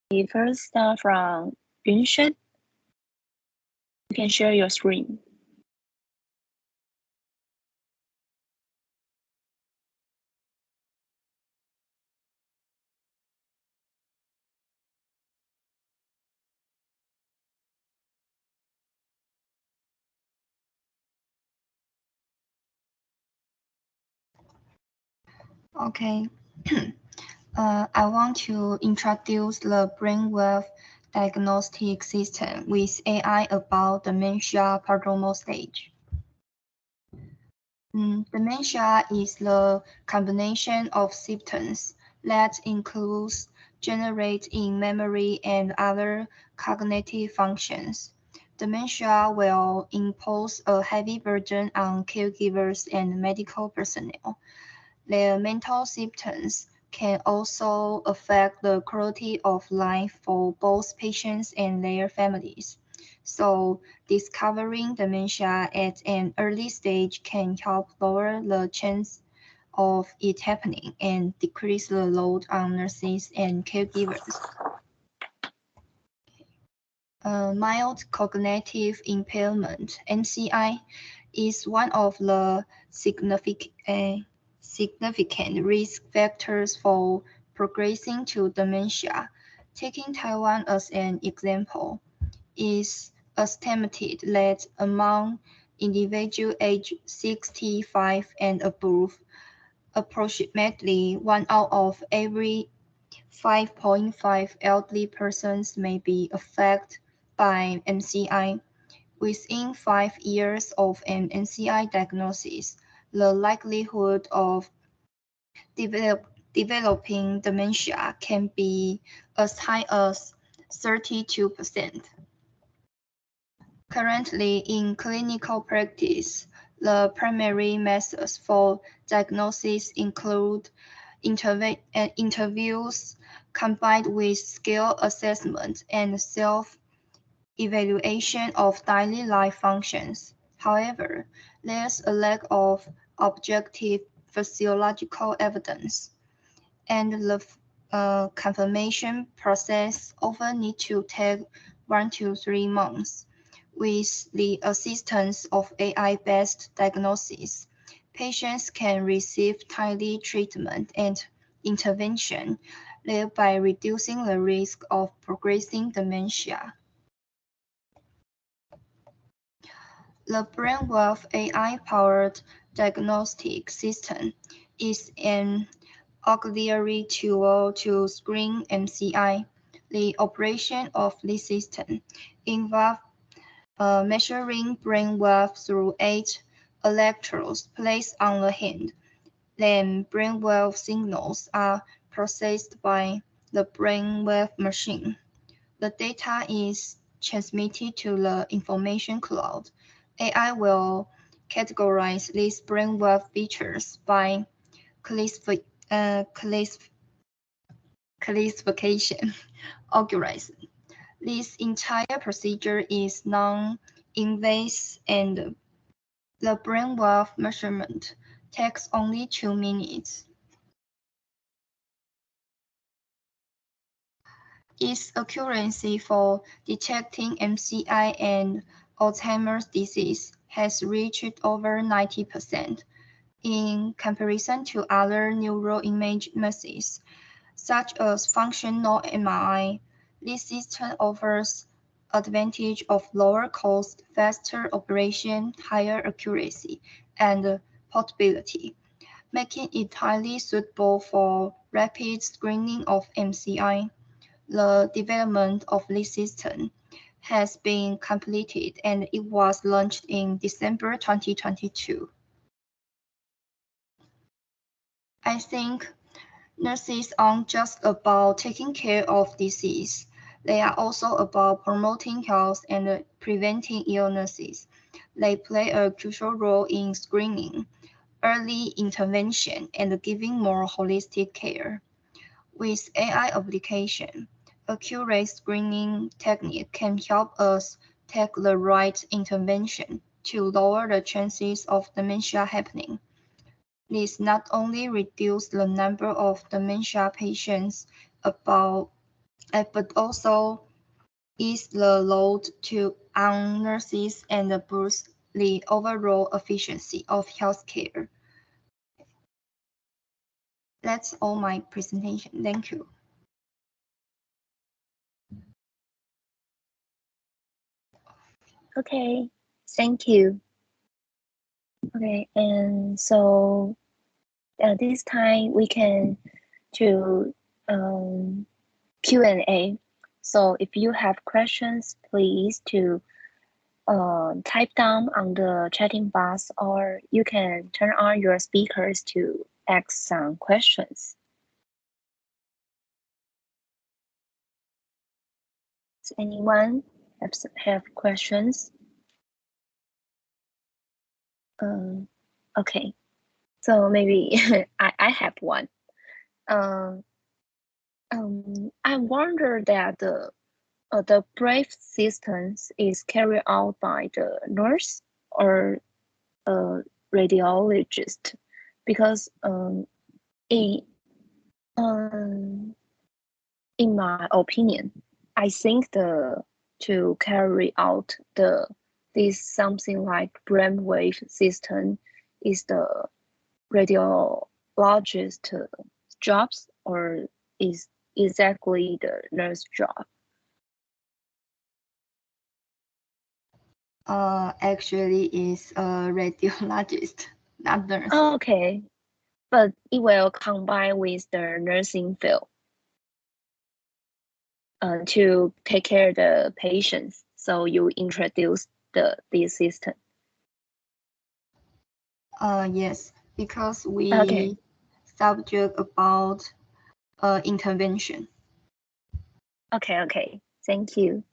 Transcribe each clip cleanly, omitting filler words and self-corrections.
We first start from Yunshen. You can share your screen. Okay. I want to introduce the brainwave diagnostic system with AI about dementia prodromal stage. Dementia is the combination of symptoms that includes generate in memory and other cognitive functions. Dementia will impose a heavy burden on caregivers and medical personnel. Their mental symptoms can also affect the quality of life for both patients and their families. So, discovering dementia at an early stage can help lower the chance of it happening and decrease the load on nurses and caregivers. Mild cognitive impairment, MCI, is one of the significant risk factors for progressing to dementia. Taking Taiwan as an example, is estimated that among individuals aged 65 and above, approximately 1 out of every 5.5 elderly persons may be affected by MCI. Within 5 years of an MCI diagnosis, the likelihood of developing dementia can be as high as 32%. Currently, in clinical practice, the primary methods for diagnosis include interviews combined with skill assessment and self-evaluation of daily life functions. However, there's a lack of objective physiological evidence, and the confirmation process often needs to take 1 to 3 months. With the assistance of AI-based diagnosis, patients can receive timely treatment and intervention, thereby reducing the risk of progressing dementia. The brainwave AI-powered diagnostic system is an auxiliary tool to screen MCI. The operation of this system involves measuring brainwave through 8 electrodes placed on the hand. Then brainwave signals are processed by the brainwave machine. The data is transmitted to the information cloud. AI will categorize these brainwave features by classification algorithm. This entire procedure is non-invasive, and the brainwave measurement takes only 2 minutes. Its accuracy for detecting MCI and Alzheimer's disease has reached over 90%. In comparison to other neuroimaging methods, such as functional MRI, this system offers advantage of lower cost, faster operation, higher accuracy, and portability, making it highly suitable for rapid screening of MCI. The development of this system has been completed, and it was launched in December 2022. I think nurses aren't just about taking care of disease. They are also about promoting health and preventing illnesses. They play a crucial role in screening, early intervention, and giving more holistic care. With AI application, accurate screening technique can help us take the right intervention to lower the chances of dementia happening. This not only reduces the number of dementia patients about but also ease the load on nurses and boost the overall efficiency of healthcare. That's all my presentation. Thank you. Okay, thank you. Okay, and so this time we can do Q&A. So if you have questions, please to type down on the chatting box, or you can turn on your speakers to ask some questions. Does anyone have questions? Okay, so maybe I have one. I wonder that the brief systems is carried out by the nurse or a radiologist, because in in my opinion, I think to carry out this something like brainwave system is the radiologist jobs, or is exactly the nurse job? Actually is a radiologist, not nurse. Oh, okay, but it will combine with the nursing field to take care of the patients. So you introduce this system. Yes, because we Okay. subject about intervention. Okay, thank you.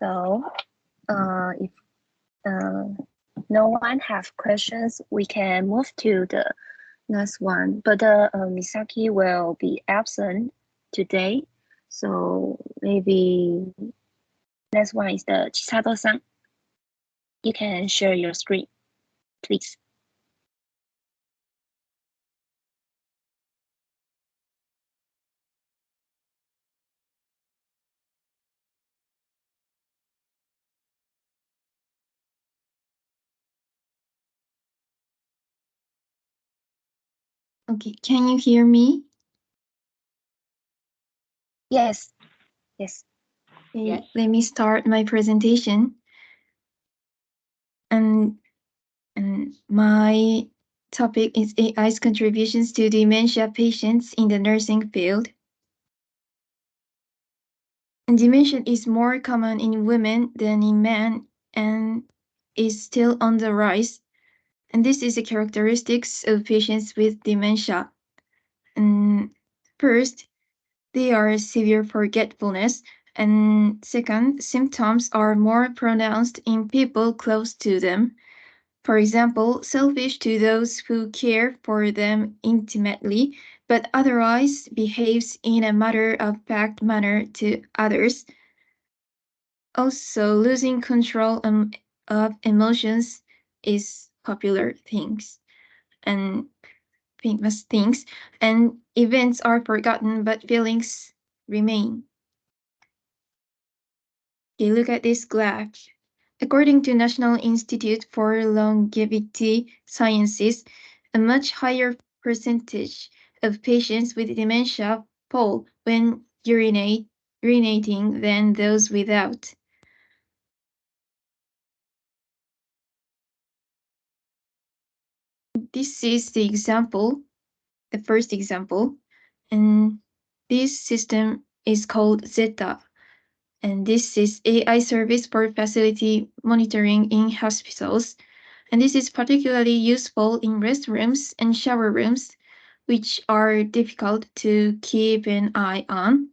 So if no one have questions, we can move to the next one. But Misaki will be absent today, so maybe next one is the Chisato-san. You can share your screen, please. Okay, can you hear me? Yes. Okay, yes. Let me start my presentation. And my topic is AI's contributions to dementia patients in the nursing field. And dementia is more common in women than in men and is still on the rise. And this is the characteristics of patients with dementia. And first, they are severe forgetfulness. And second, symptoms are more pronounced in people close to them. For example, selfish to those who care for them intimately, but otherwise behaves in a matter-of-fact manner to others. Also, losing control of emotions is popular things and famous things, and events are forgotten, but feelings remain. Okay, look at this graph. According to National Institute for Longevity Sciences, a much higher percentage of patients with dementia fall when urinating than those without. This is the example, the first example, and this system is called Zeta. And this is AI service for facility monitoring in hospitals. And this is particularly useful in restrooms and shower rooms, which are difficult to keep an eye on.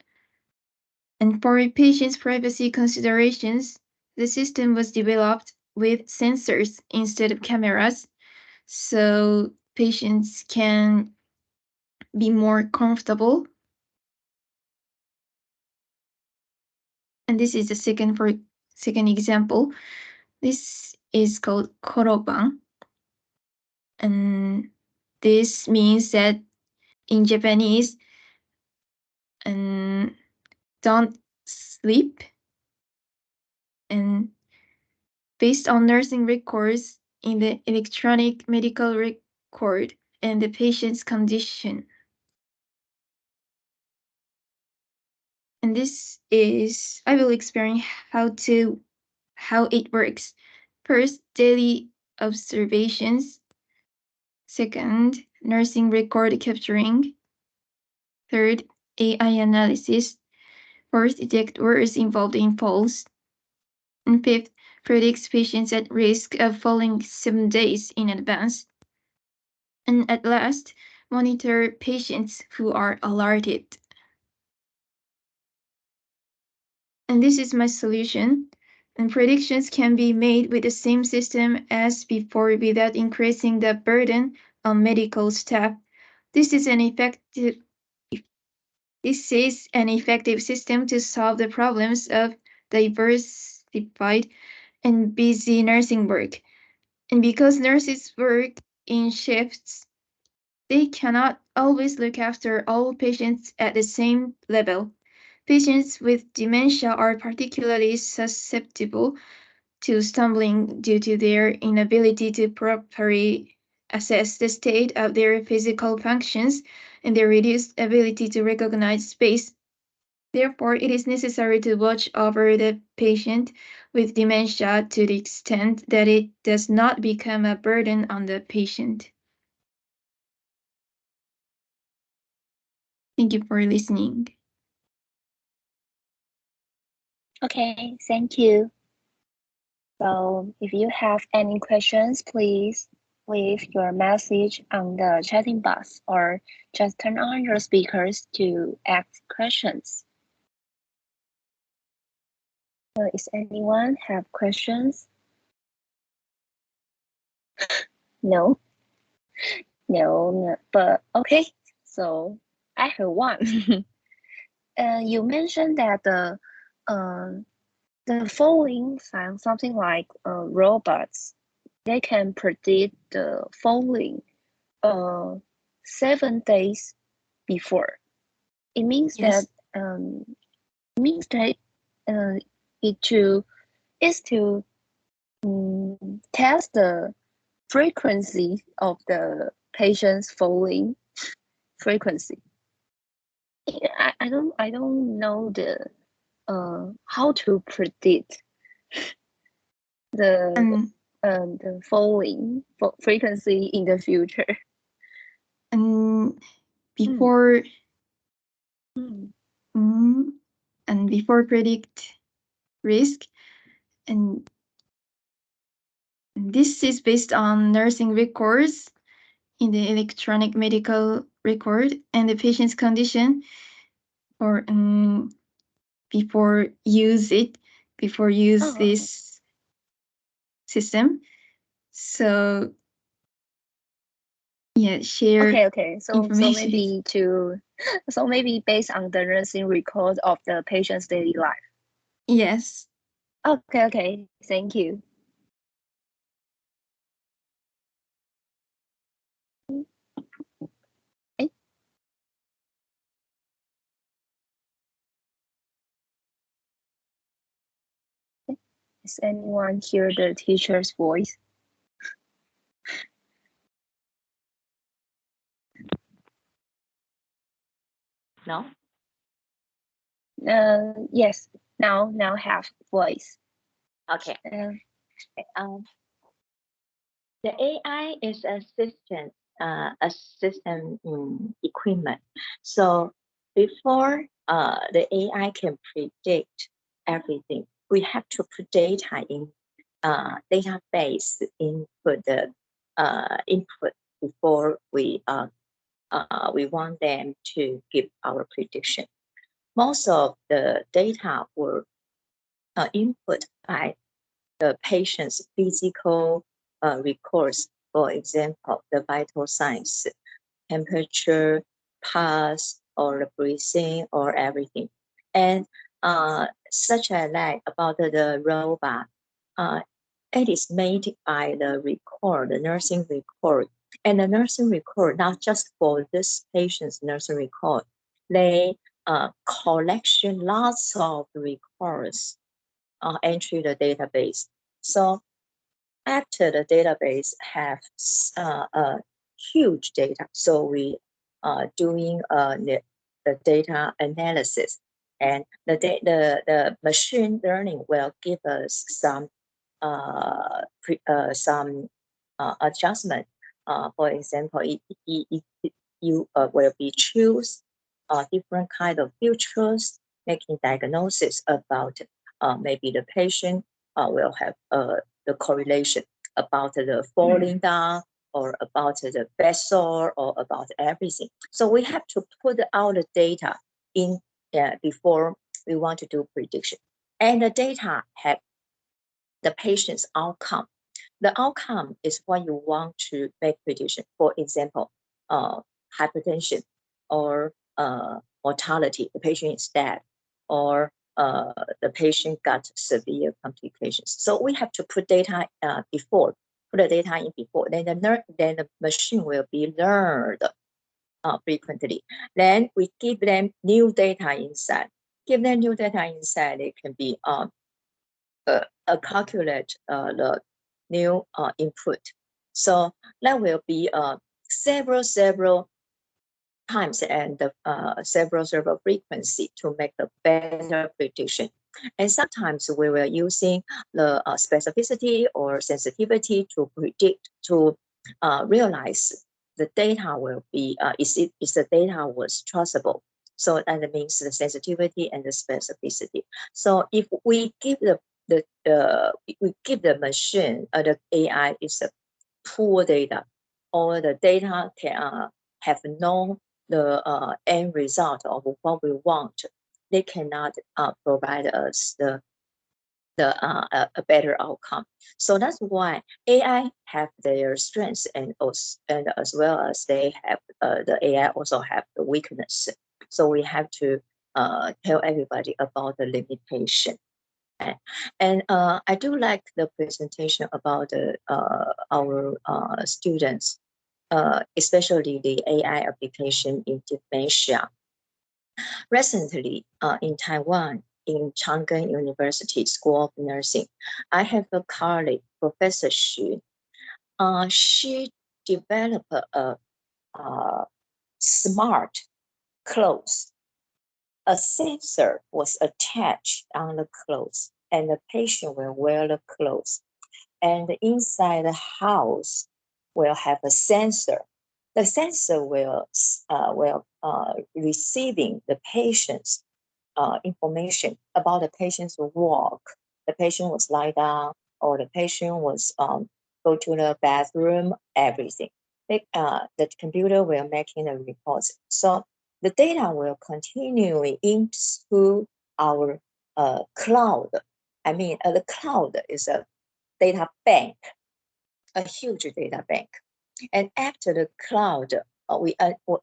And for patients' privacy considerations, the system was developed with sensors instead of cameras, so patients can be more comfortable. And this is the second example. This is called koroban. And this means that in Japanese, don't sleep, and based on nursing records in the electronic medical record and the patient's condition. And this is, I will explain how it works. First, daily observations. Second, nursing record capturing. Third, AI analysis. Fourth, detect words involved in falls. And fifth, predicts patients at risk of falling 7 days in advance. And at last, monitor patients who are alerted. And this is my solution. And predictions can be made with the same system as before without increasing the burden on medical staff. This is an effective system to solve the problems of diversified and busy nursing work. And because nurses work in shifts, they cannot always look after all patients at the same level. Patients with dementia are particularly susceptible to stumbling due to their inability to properly assess the state of their physical functions and their reduced ability to recognize space. Therefore, it is necessary to watch over the patient with dementia to the extent that it does not become a burden on the patient. Thank you for listening. Okay, thank you. So if you have any questions, please leave your message on the chatting box or just turn on your speakers to ask questions. Is anyone have questions? No? No, but okay. So I have one. You mentioned that the following sound something like robots. They can predict the falling 7 days before. It means Yes. that is to test the frequency of the patient's falling frequency. I don't know the how to predict the falling frequency in the future. And before and before predict risk, and this is based on nursing records in the electronic medical record and the patient's condition, or before use this system. So yeah, share. Okay. So maybe based on the nursing record of the patient's daily life. Yes. Okay. Thank you. Does anyone hear the teacher's voice? No? Yes. Now have voice. Okay. The AI is a system equipment. So before the AI can predict everything, we have to put data in database input the input before we want them to give our prediction. Most of the data were input by the patient's physical records, for example, the vital signs, temperature, pulse, or the breathing, or everything. And such as like about the robot, it is made by the record, the nursing record. And the nursing record, not just for this patient's nursing record, they collection lots of records entry the database. So after the database have a huge data, so we doing the data analysis, and the machine learning will give us some adjustment. For example, you will be choose different kind of features, making diagnosis about maybe the patient will have the correlation about the falling down, or about the vessel, or about everything. So we have to put out the data in before we want to do prediction. And the data have the patient's outcome. The outcome is what you want to make prediction. For example, hypertension, or mortality, the patient is dead, or the patient got severe complications. So we have to put data before, put the data in before. Then the machine will be learned frequently. Then we give them new data inside. Give them new data inside. It can be calculate the new input. So that will be several times and several frequency to make a better prediction. And sometimes we were using the specificity or sensitivity to predict, to realize the data will be is the data was trustable. So that means the sensitivity and the specificity. So if we give we give the machine the AI is a poor data, or the data can have no the end result of what we want, they cannot provide us a better outcome. So that's why AI have their strengths, and as well as they have the AI also have the weakness. So we have to tell everybody about the limitation. And I do like the presentation about our students, especially the AI application in dementia. Recently, in Taiwan, in Chang'an University School of Nursing, I have a colleague, Professor Xu. She developed a smart clothes. A sensor was attached on the clothes, and the patient will wear the clothes. And inside the house will have a sensor. The sensor will receiving the patient's information about the patient's walk. The patient was lie down, or the patient was go to the bathroom, everything. The computer will making the reports. So the data will continue into our cloud. I mean, the cloud is a data bank, a huge data bank. And after the cloud, we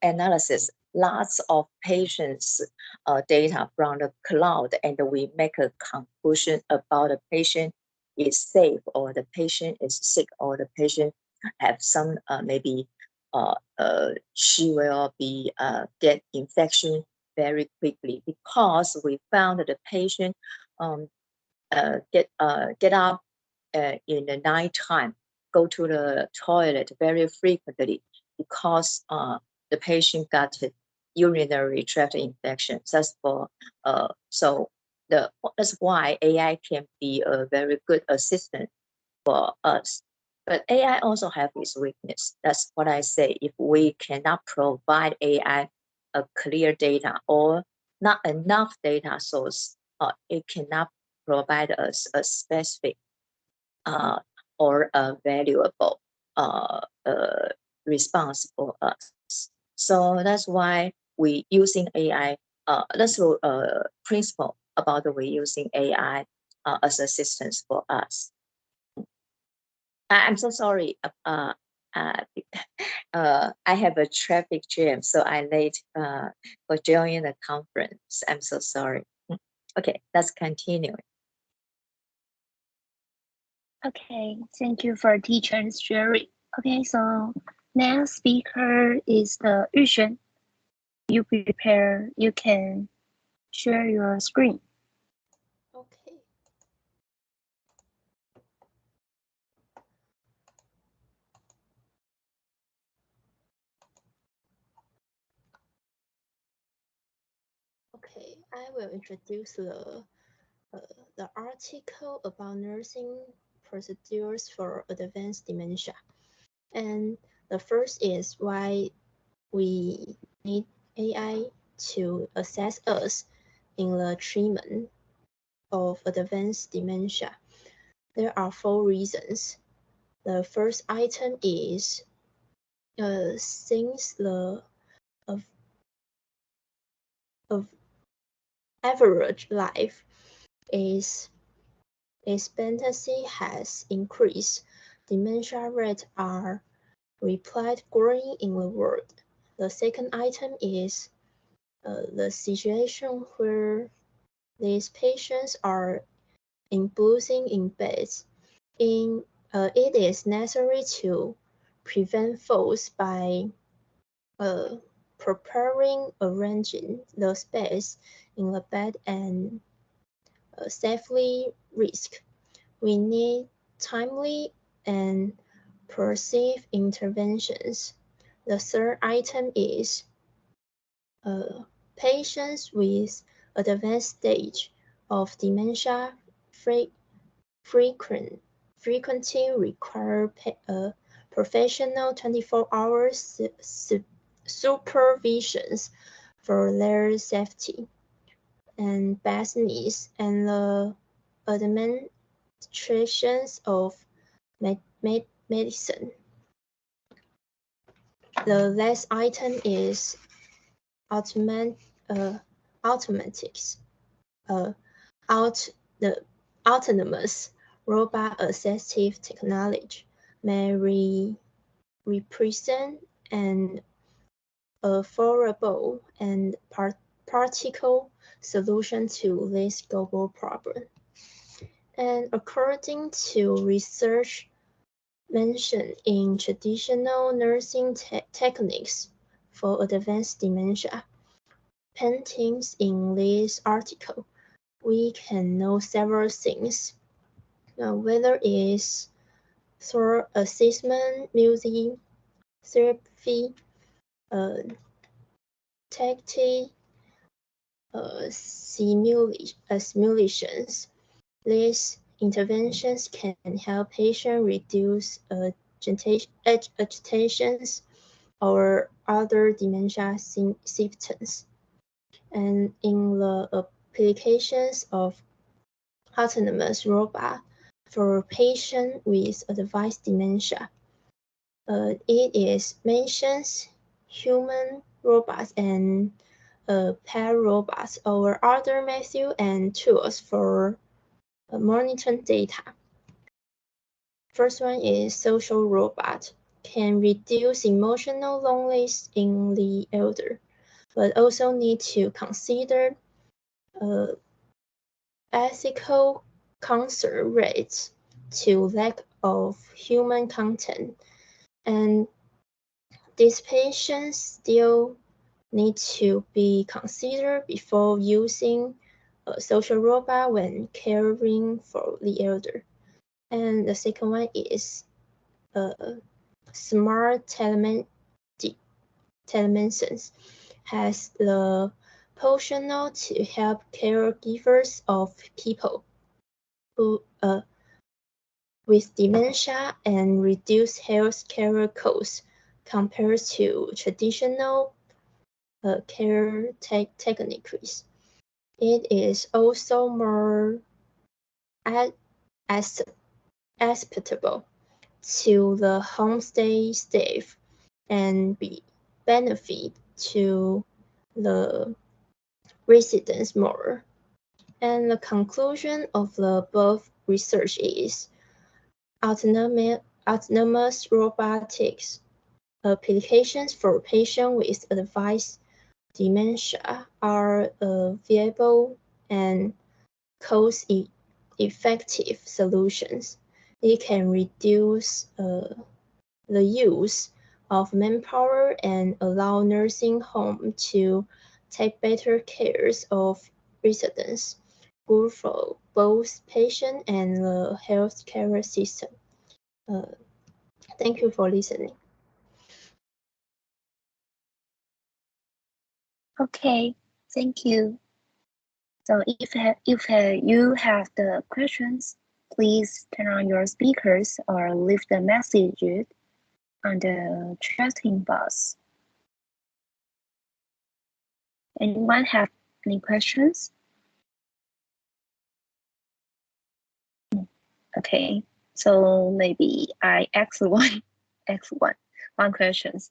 analysis lots of patients' data from the cloud, and we make a conclusion about the patient is safe, or the patient is sick, or the patient have some maybe she will be get infection very quickly, because we found that the patient get up in the nighttime, go to the toilet very frequently, because the patient got urinary tract infection. That's for that's why AI can be a very good assistant for us. But AI also have its weakness. That's what I say. If we cannot provide AI a clear data, or not enough data source, it cannot provide us a specific or a valuable response for us. So that's why we using AI. That's the principle about we using AI as assistance for us. I'm so sorry. I have a traffic jam, so I late for joining the conference. I'm so sorry. Okay, let's continue. Okay, thank you for teacher's sharing. Okay, so next speaker is the Yuxuan. You can share your screen. Okay. Okay, I will introduce the article about nursing procedures for advanced dementia. And the first is why we need AI to assess us in the treatment of advanced dementia. There are 4 reasons. The first item is since the of average life expectancy has increased, dementia rates are rapidly growing in the world. The second item is the situation where these patients are imposing in beds. It is necessary to prevent falls by arranging the space in the bed and safely risk. We need timely and perceived interventions. The third item is patients with advanced stage of dementia frequently require professional 24 hours supervisions for their safety and best needs and the administrations of medicine. The last item is automatics. The autonomous robot-assistive technology may represent an affordable and practical solution to this global problem. And according to research mentioned in traditional nursing techniques for advanced dementia, paintings in this article, we can know several things. Whether it is through assessment, music, therapy, tactile simulations. These interventions can help patients reduce agitations or other dementia symptoms. And in the applications of autonomous robot for patients with advanced dementia, it is mentions human robots and pair robots or other methods and tools for monitoring data. First one is social robot, can reduce emotional loneliness in the elder, but also need to consider ethical concern rates to lack of human content. And these patients still need to be considered before using a social robot when caring for the elder. And the second one is smart telemedicine has the potential to help caregivers of people who with dementia and reduce health care costs compared to traditional care techniques. It is also more acceptable to the homestay staff and be benefit to the residents more. And the conclusion of the above research is autonomous robotics applications for patients with advanced dementia are a viable and cost-effective solutions. It can reduce the use of manpower and allow nursing home to take better care of residents, good for both patient and the healthcare system. Thank you for listening. Okay, thank you. So if you have the questions, please turn on your speakers or leave the message on the chatting box. Anyone have any questions? Okay, so maybe I ask one questions.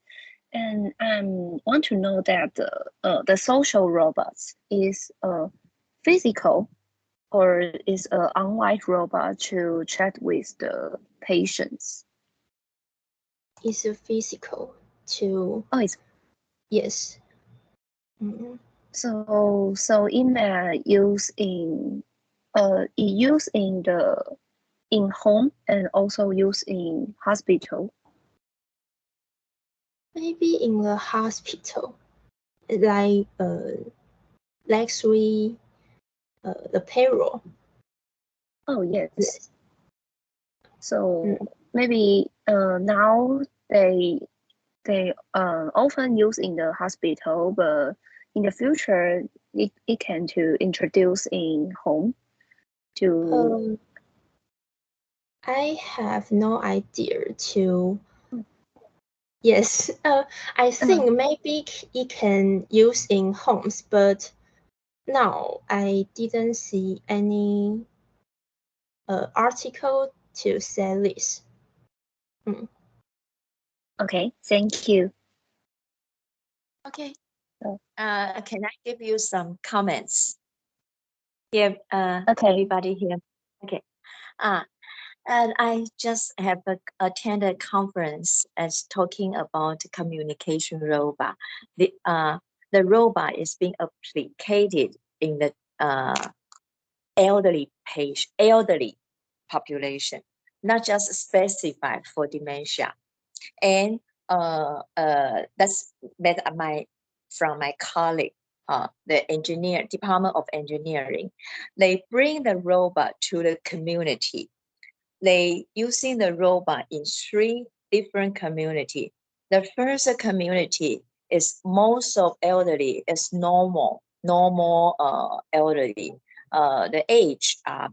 And I want to know that the social robots is physical or is an online robot to chat with the patients? It's a physical to. Oh, it's yes. So it may use in in home and also use in hospital. Maybe in the hospital, like luxury, the payroll. Oh yes. So maybe now they often use in the hospital, but in the future it can to introduce in home to. I have no idea to. Yes, I think maybe it can use in homes, but now I didn't see any article to say this. Okay, thank you. Okay. Can I give you some comments? Yeah. Okay. Everybody here. Okay. And I just have attended a conference as talking about communication robot. The robot is being applied in the elderly population, not just specified for dementia. And that's from my colleague, the Department of Engineering. They bring the robot to the community. They using the robot in 3 different community. The first community is most of elderly is normal elderly. The age are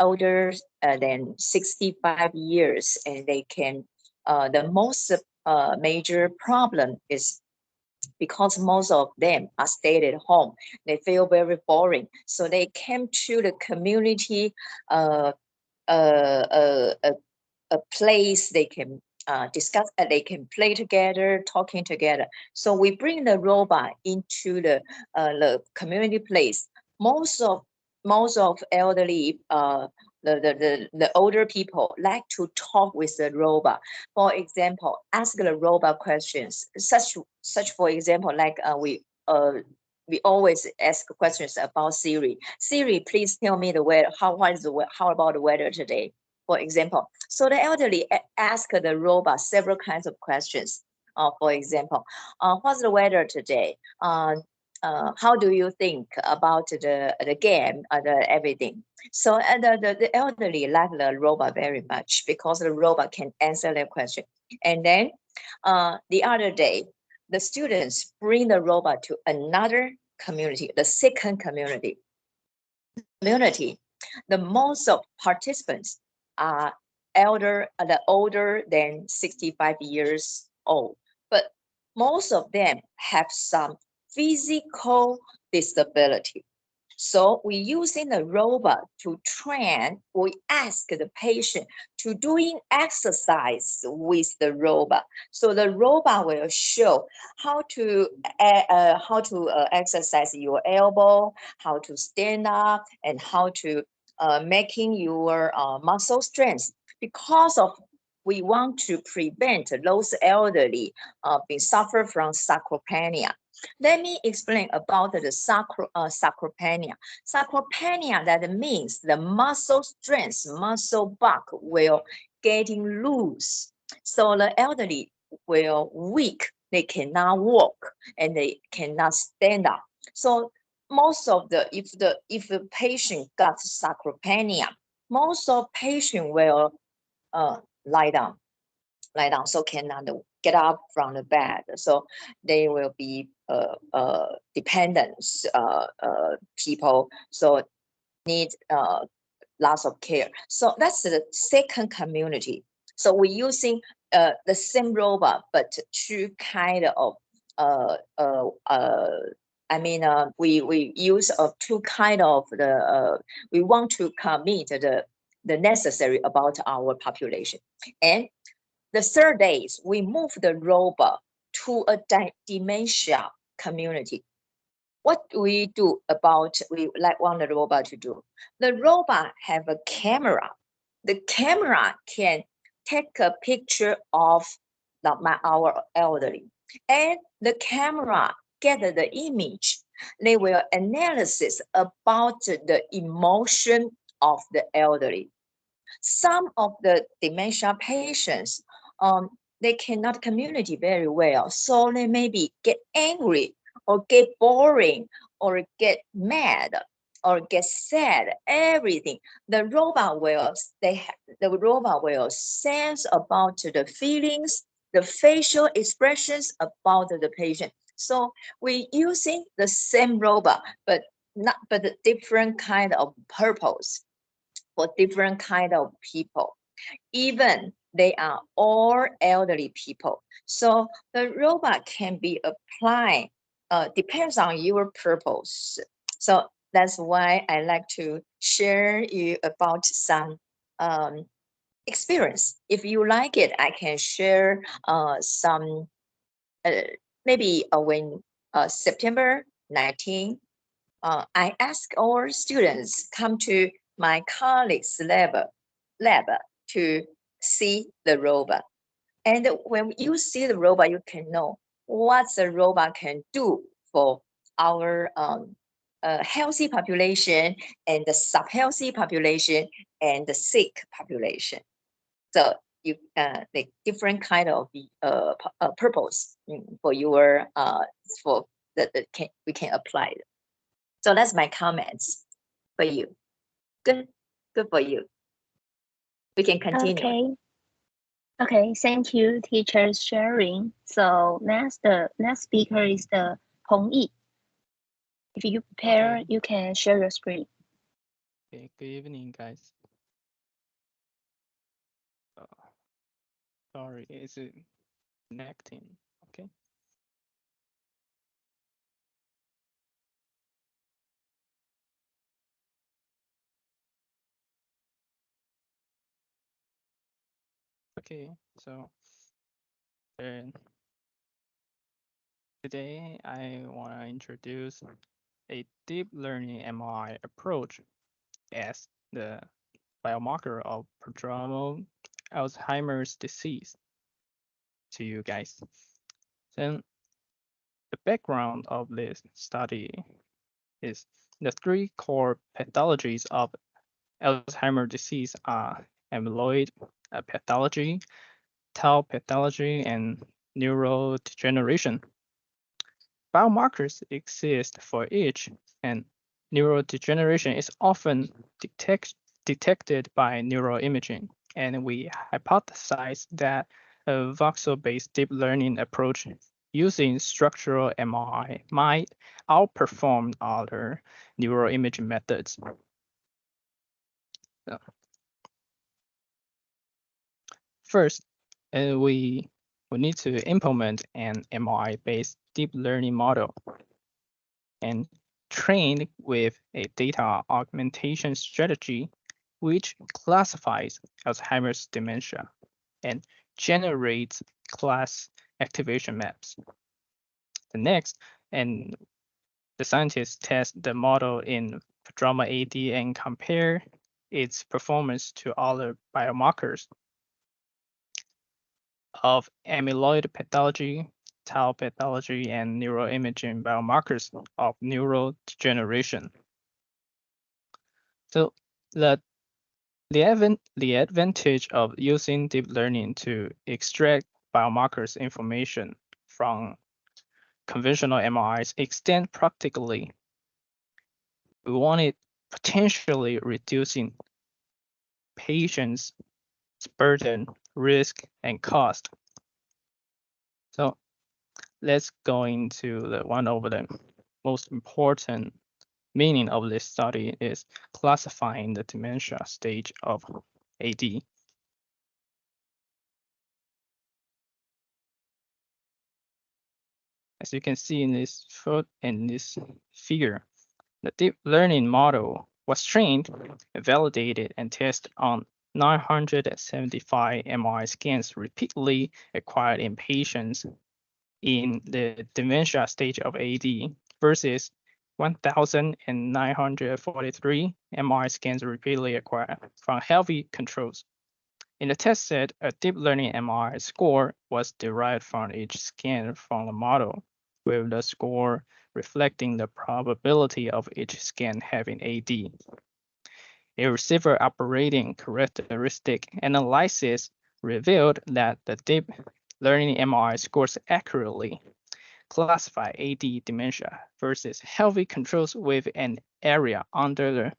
older than 65 years, and they can the most major problem is because most of them are stayed at home. They feel very boring, so they came to the community, a place they can discuss, they can play together, talking together. So we bring the robot into the community place. Most of elderly, the older people like to talk with the robot. For example, ask the robot questions. Such for example, like we always ask questions about Siri. Siri, please tell me the weather. How about the weather today? For example, so the elderly ask the robot several kinds of questions. For example, what's the weather today? How do you think about the game, everything? So the elderly like the robot very much because the robot can answer their question. And then the other day, the students bring the robot to another community, the second community. The most of participants are older than 65 years old, but most of them have some physical disability. So we're using the robot to train. We ask the patient to doing exercise with the robot. So the robot will show how to exercise your elbow, how to stand up, and how to making your muscle strength. Because of we want to prevent those elderly being suffer from sarcopenia. Let me explain about the sarcopenia. Sarcopenia, that means the muscle strength, muscle bulk will getting loose. So the elderly will weak. They cannot walk and they cannot stand up. So most of the if the patient got sarcopenia, most of patient will lie down, so cannot get up from the bed. So they will be dependent people, so need lots of care. So that's the second community. So we're using the same robot, but two kind of we use two kind of the we want to commit the necessary about our population. And the third days we move the robot to a dementia community. What we do about we want the robot to do? The robot have a camera. The camera can take a picture of our elderly, and the camera get the image. They will analysis about the emotion of the elderly. Some of the dementia patients, they cannot communicate very well, so they maybe get angry or get boring or get mad or get sad. Everything the robot will sense about the feelings, the facial expressions about the patient. So we're using the same robot, but a different kind of purpose for different kind of people. Even they are all elderly people. So the robot can be applied, depends on your purpose. So that's why I like to share you about some experience. If you like it, I can share some, maybe when September 19, I ask our students come to my colleagues' lab to see the robot. And when you see the robot, you can know what the robot can do for our healthy population and the sub-healthy population and the sick population. So you the different kind of purpose for your for we can apply it. So that's my comments for you. Good for you. We can continue. Okay, thank you, teachers sharing. So the next speaker is the Hong Yi. If you prepare, Okay. you can share your screen. Okay, good evening, guys. Sorry, is it connecting? Okay. Okay, so today I want to introduce a deep learning MRI approach as the biomarker of prodromal Alzheimer's disease to you guys. Then the background of this study is the three core pathologies of Alzheimer's disease are amyloid pathology, tau pathology, and neurodegeneration. Biomarkers exist for each, and neurodegeneration is often detected by neuroimaging, and we hypothesize that a voxel-based deep learning approach using structural MRI might outperform other neuroimaging methods. So, first, we need to implement an MRI-based deep learning model and trained with a data augmentation strategy which classifies Alzheimer's dementia and generates class activation maps. The next, and the scientists test the model in prodromal AD and compare its performance to other biomarkers of amyloid pathology, tau pathology, and neuroimaging biomarkers of neurodegeneration. So the advantage of using deep learning to extract biomarkers information from conventional MRIs extend practically we wanted potentially reducing patients' burden, risk, and cost. So let's go into one of the most important meaning of this study is classifying the dementia stage of AD. As you can see in this figure, the deep learning model was trained, validated, and tested on 975 MRI scans repeatedly acquired in patients in the dementia stage of AD versus 1,943 MRI scans repeatedly acquired from healthy controls. In the test set, a deep learning MRI score was derived from each scan from the model, with the score reflecting the probability of each scan having AD. A receiver operating characteristic analysis revealed that the deep learning MRI scores accurately classify AD dementia versus healthy controls with an area under the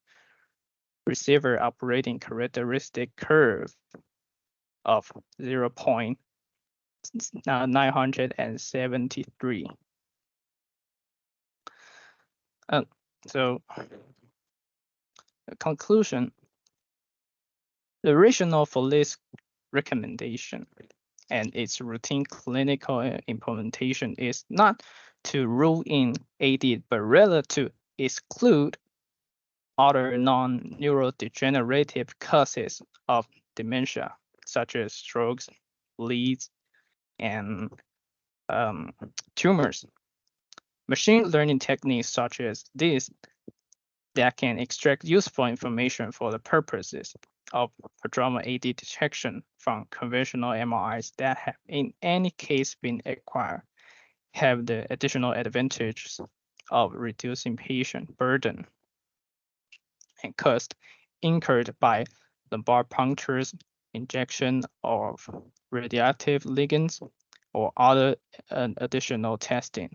receiver operating characteristic curve of 0.973. So the conclusion, the rationale for this recommendation and its routine clinical implementation is not to rule in AD, but rather to exclude other non-neurodegenerative causes of dementia, such as strokes, bleeds, and tumors. Machine learning techniques such as this that can extract useful information for the purposes of prodromal AD detection from conventional MRIs that have in any case been acquired have the additional advantages of reducing patient burden and cost incurred by lumbar punctures, injection of radioactive ligands, or other additional testing.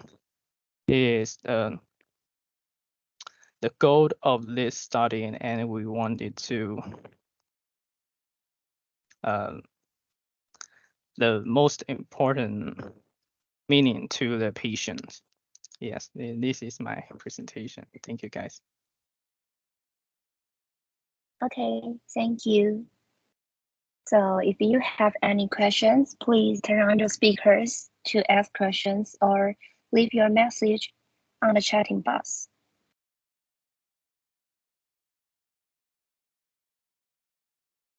Is the goal of this study, and we wanted to the most important meaning to the patient. Yes, this is my presentation. Thank you, guys. Okay, thank you. So if you have any questions, please turn on your speakers to ask questions or leave your message on the chatting box.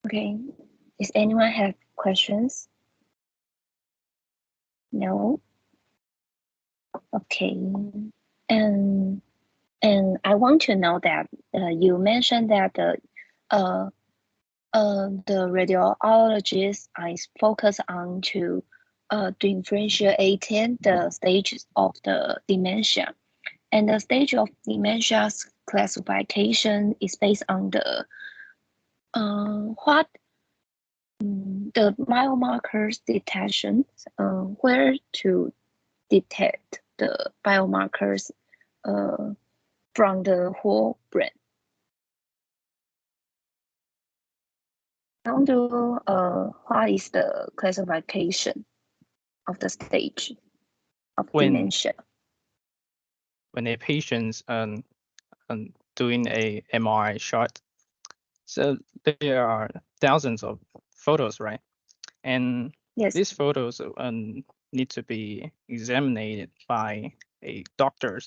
Okay, does anyone have questions? No? Okay, and I want to know that you mentioned that the radiologist is focused on to differentiating the stages of the dementia, and the stage of dementia's classification is based on the the biomarkers detection, where to detect the biomarkers from the whole brain. What is the classification of the stage of dementia? When a patient's doing a MRI shot, so there are thousands of photos, right? And yes, these photos need to be examined by a doctor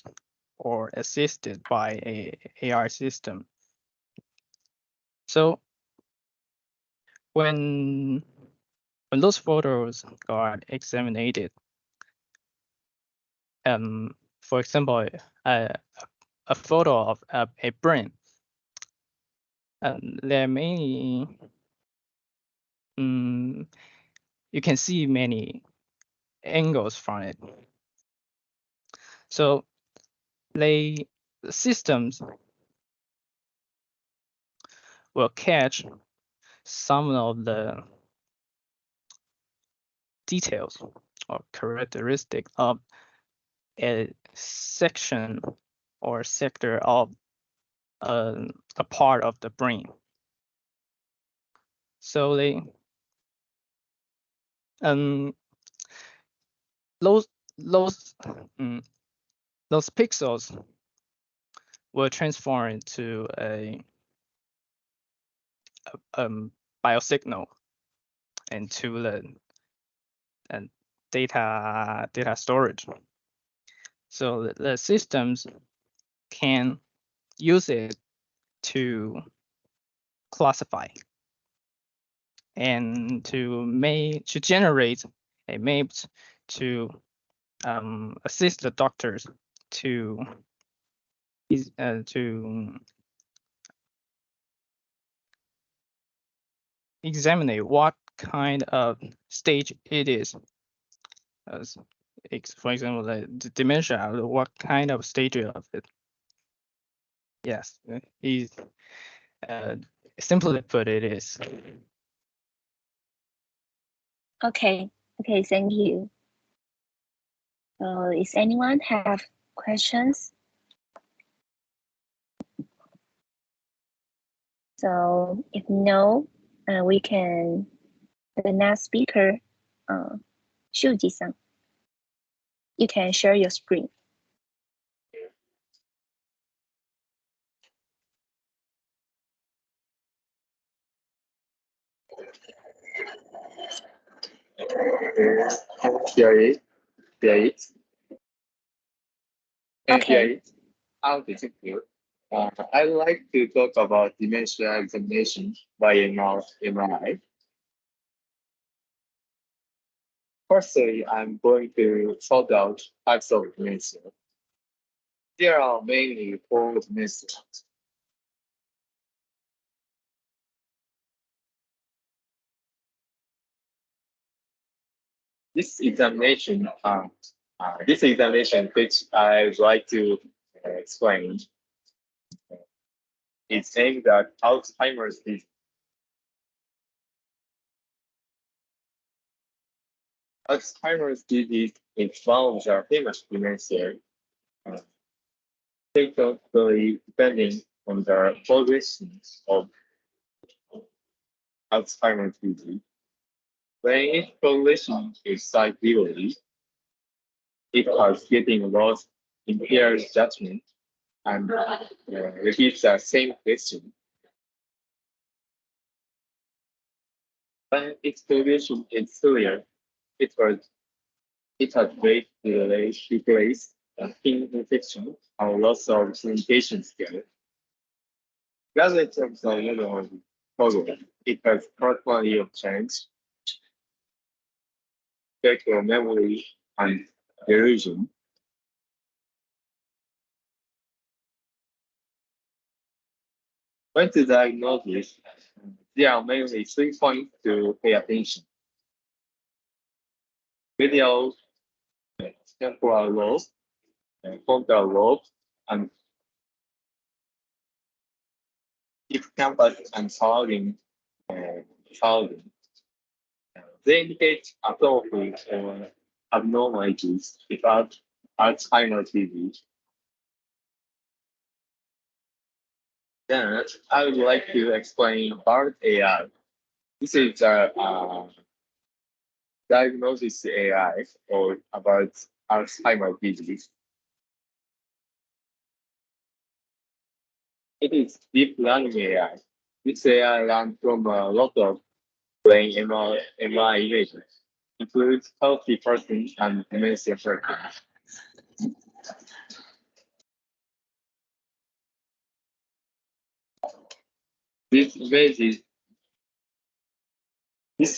or assisted by a AI system. So when those photos are examined, for example, a photo of a brain, there are many, you can see many angles from it. So the systems will catch some of the details or characteristic of a section or sector of a part of the brain. So those pixels will transform into a biosignal into the data storage. So the systems can use it to classify and to generate a maps to assist the doctors to examine what kind of stage it is. As for example, the dementia, what kind of stage of it. Yes, simply put, it is. Okay, thank you. Is anyone have questions? So if no, we can, the next speaker, Shuji-san. You can share your screen. Hear it. Okay. I'd like to talk about dementia examination by MRI. Firstly, I'm going to sort out types of dementia. There are mainly 4 dementias. This examination, which I'd like to explain, is aimed at Alzheimer's disease. Alzheimer's disease is one of the famous dementia, frequently depending on the progression of Alzheimer's disease. When its progression is severely, it has getting lost, impaired judgment, and repeats the same question. When its progression is severe, it has greatly replaced skin infection and loss of communication skills. Regardless of the level of program, it has frequently of change, spatial memory, and delusion. When to diagnose this, there are mainly 3 points to pay attention: medial, temporal lobe, frontal lobe, and hippocampus and surrounding. They indicate atrophy or abnormalities without Alzheimer's disease. Then I would like to explain about AI. This is a diagnosis AI or about Alzheimer's disease. It is deep learning AI. This AI learns from a lot of brain MRI images, includes healthy persons and dementia persons. This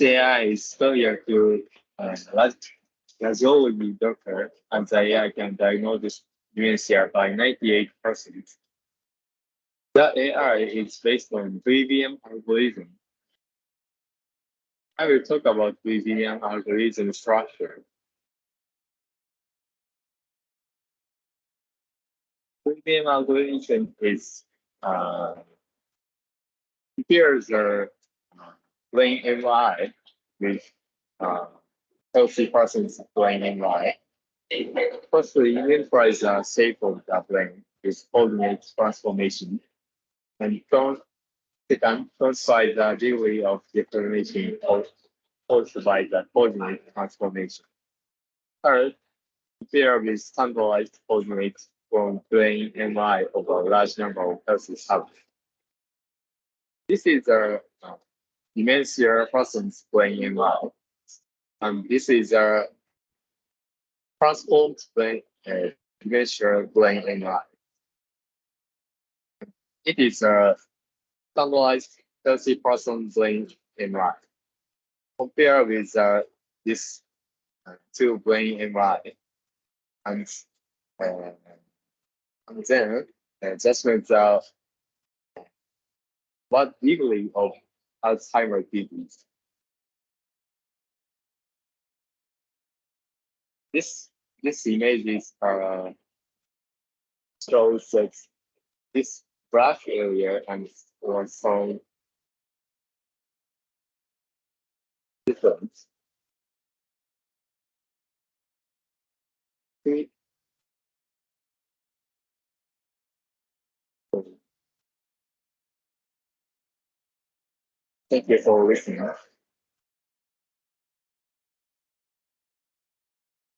AI is familiar to radiology doctor, and the AI can diagnose dementia by 98%. The AI is based on BVM algorithm. I will talk about BVM algorithm structure. BVM algorithm is compares the brain MRI with healthy person's brain MRI. Firstly, identifies the shape of the brain with coordinate transformation and second, quantify the degree of deformation caused by the coordinate transformation. Third, compare with standardized coordinates from brain MRI of a large number of healthy subjects. This is a dementia person's brain MRI, and this is a transformed brain dementia brain MRI. It is a standardized healthy person brain MRI. Compare with this two brain MRI, and then judgment what degree of Alzheimer's disease. This image is shows that this black area and or some difference. Thank you for listening.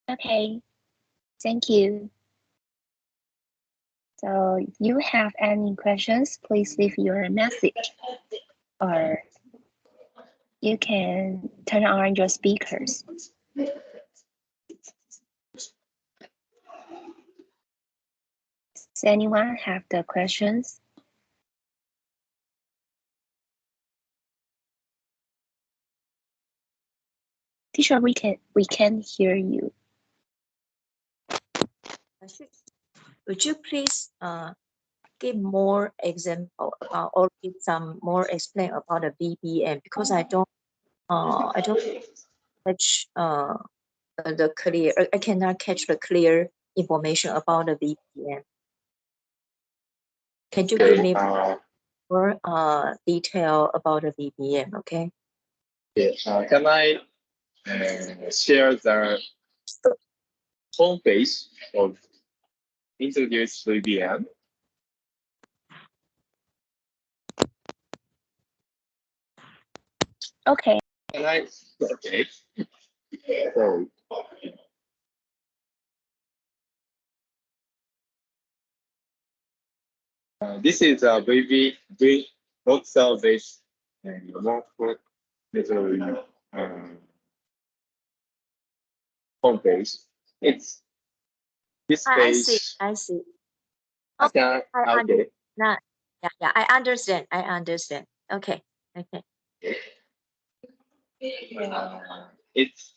Okay, thank you. So if you have any questions, please leave your message, or you can turn on your speakers. Does anyone have the questions? Teacher, we can hear you. Would you please give more example about or give some more explain about the VBM, because I don't catch the clear, I cannot catch the clear information about the VBM. Can you give me more detail about the VBM? Okay. Can I share the homepage of Introduce VBM? Okay. Can I? Okay. So, this is a not cell based workflow method homepage. It's this page. I see. Okay. Okay. Yeah, I understand. Okay. It's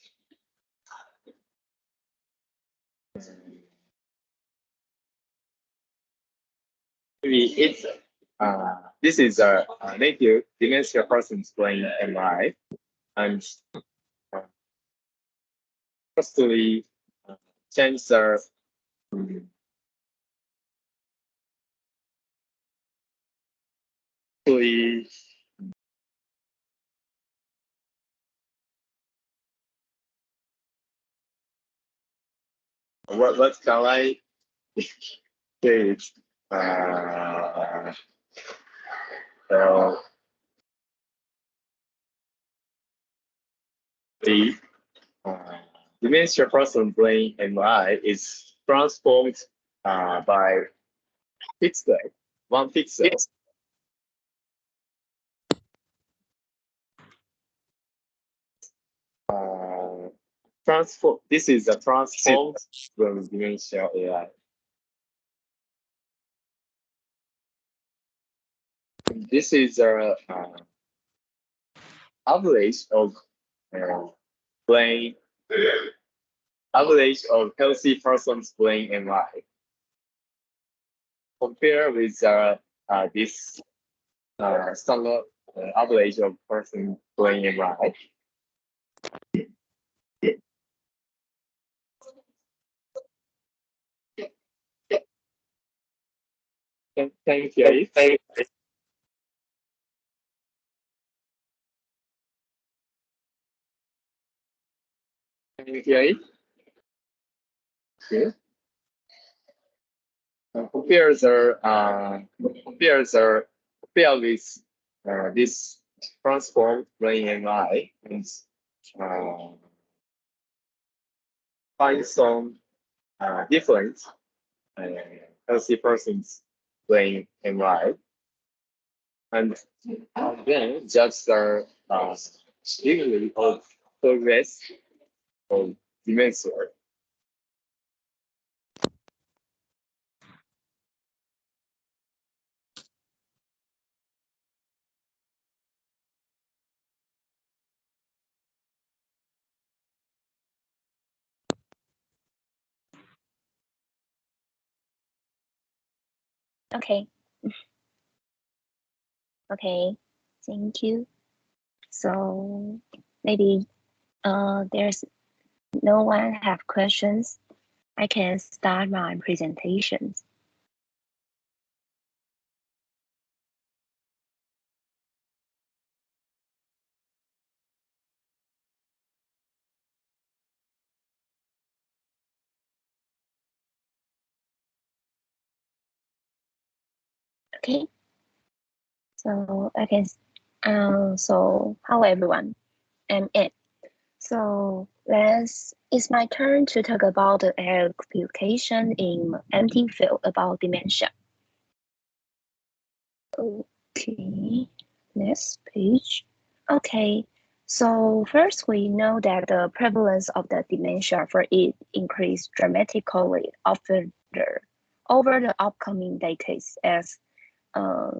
this is a native dementia person's brain MRI, and firstly change the what can I say? The dementia person brain MRI is transformed by one pixel. This is a transformed dementia AI. This is a average of healthy person's brain MRI. Compare with this standard average of person brain MRI. Can you hear it? Can you hear it? Okay. Compare the pair with this transformed brain MRI means find some difference healthy person's brain MRI, and then judge the degree of progress of dementia. Okay. Okay, thank you. So maybe there's no one have questions. I can start my presentations. Okay. So I can. So hello everyone. I'm Ed. So it's my turn to talk about the application in empty field about dementia. Okay, next page. Okay, so first we know that the prevalence of the dementia for it increased dramatically over the upcoming decades, as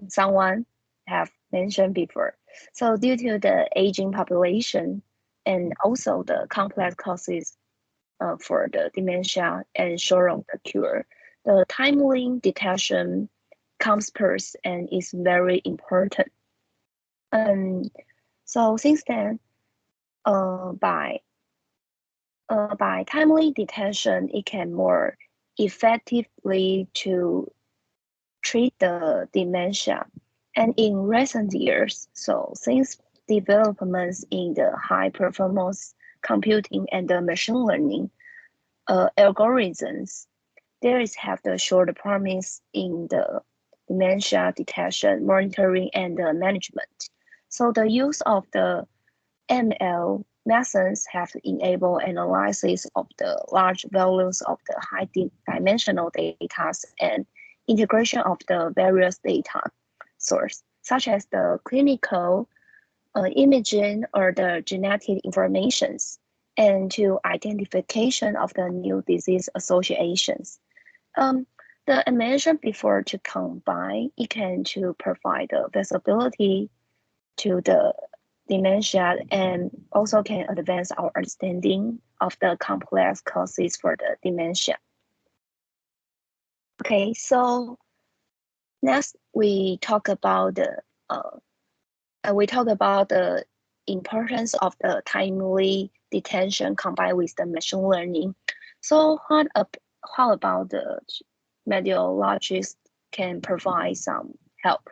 someone have mentioned before. So due to the aging population and also the complex causes for the dementia and short of the cure, the timely detection comes first and is very important. So since then, by timely detection, it can more effectively to treat the dementia. And in recent years, so since developments in the high performance computing and the machine learning algorithms, there is have the short promise in the dementia detection, monitoring, and management. So the use of the ML methods have enabled analysis of the large volumes of the high dimensional data and integration of the various data sources, such as the clinical imaging or the genetic informations, and to identification of the new disease associations. The I mentioned before to combine, it can to provide the visibility to the dementia and also can advance our understanding of the complex causes for the dementia. Okay, so next we talk about the importance of the timely detection combined with the machine learning. So how about the radiologists can provide some help?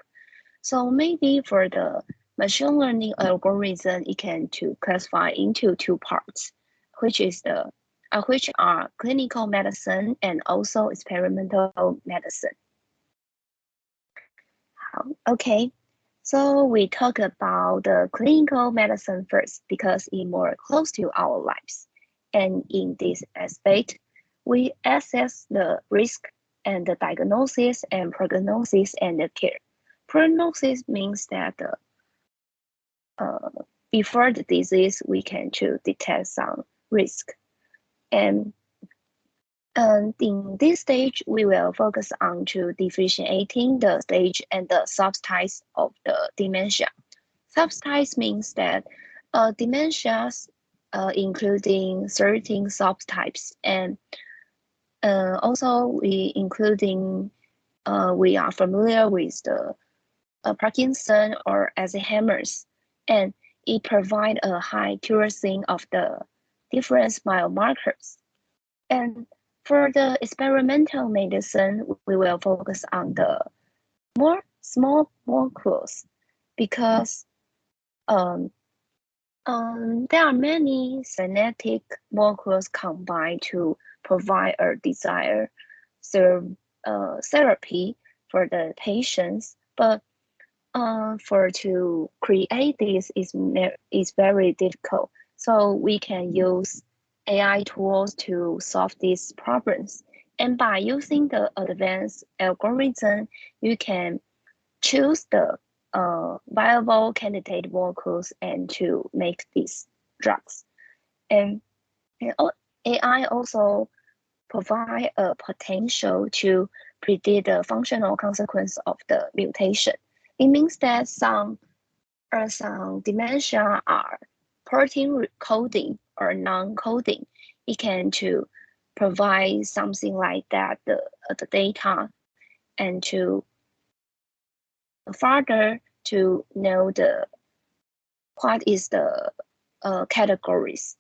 So maybe for the machine learning algorithm, it can to classify into two parts, which are clinical medicine and also experimental medicine. Okay, so we talk about the clinical medicine first because it's more close to our lives. And in this aspect, we assess the risk and the diagnosis and prognosis and the care. Prognosis means that before the disease, we can to detect some risk. And in this stage, we will focus on to differentiating the stage and the subtypes of the dementia. Subtypes means that dementias including certain subtypes, and also we are familiar with the Parkinson or Alzheimer's, and it provides a high accuracy of the different biomarkers. And for the experimental medicine, we will focus on the more small molecules because there are many genetic molecules combined to provide a desired therapy for the patients, but for to create this is very difficult. So we can use AI tools to solve these problems. And by using the advanced algorithm, you can choose the viable candidate molecules and to make these drugs. And AI also provide a potential to predict the functional consequence of the mutation. It means that some dementia are protein coding or non-coding. It can to provide something like that the data and to further to know the what is the categories.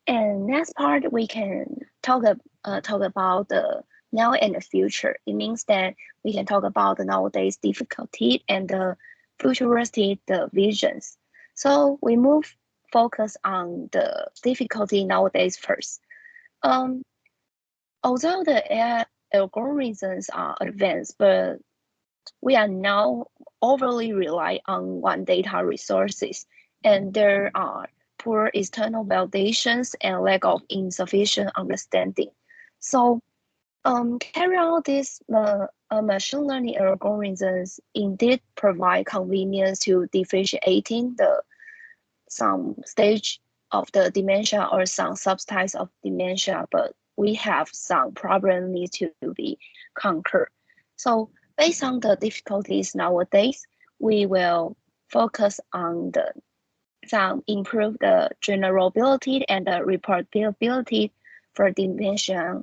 And next part we can talk about the now and the future. It means that we can talk about the nowadays difficulty and the futuristic the visions. So we focus on the difficulty nowadays first. Although the AI algorithms are advanced, but we are now overly rely on one data resources, and there are poor external validations and lack of insufficient understanding. So carry out these machine learning algorithms indeed provide convenience to differentiating some stage of the dementia or some subtypes of dementia, but we have some problem need to be conquered. So based on the difficulties nowadays, we will focus on some improve the generability and the reportability for dementia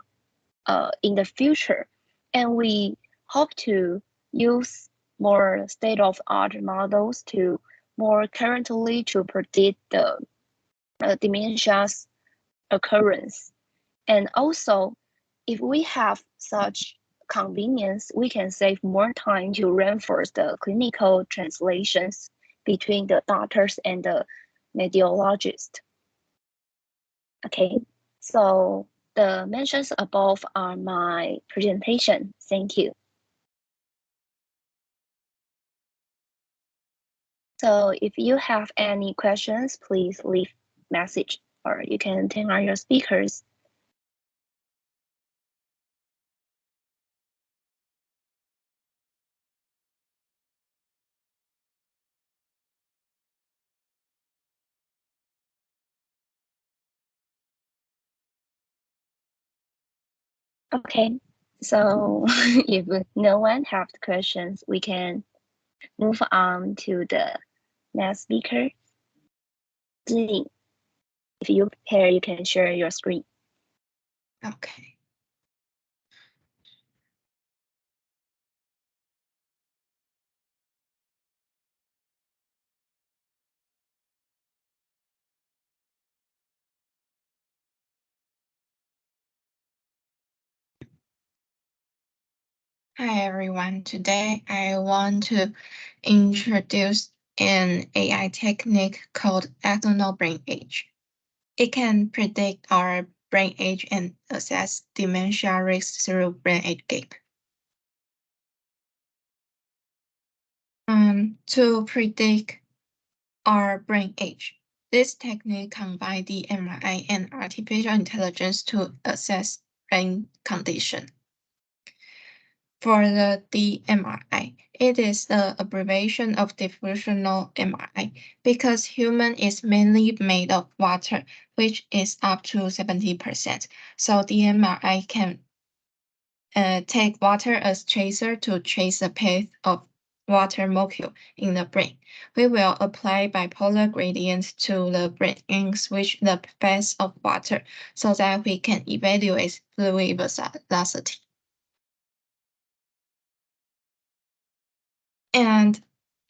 in the future. And we hope to use more state-of-art models to more currently to predict the dementia's occurrence. And also, if we have such convenience, we can save more time to reinforce the clinical translations between the doctors and the mediologist. Okay, so the mentions above are my presentation. Thank you. So if you have any questions, please leave message or you can turn on your speakers. Okay, so if no one have questions, we can move on to the next speaker. Zhi, if you prepare, you can share your screen. Okay. Hi everyone, today I want to introduce an AI technique called axonal brain age. It can predict our brain age and assess dementia risk through brain age gap. To predict our brain age, this technique combines the MRI and artificial intelligence to assess brain condition. For the DMRI, it is the abbreviation of diffusional MRI because human is mainly made of water, which is up to 70%. So DMRI can take water as tracer to trace the path of water molecule in the brain. We will apply bipolar gradients to the brain and switch the path of water so that we can evaluate fluid velocity. And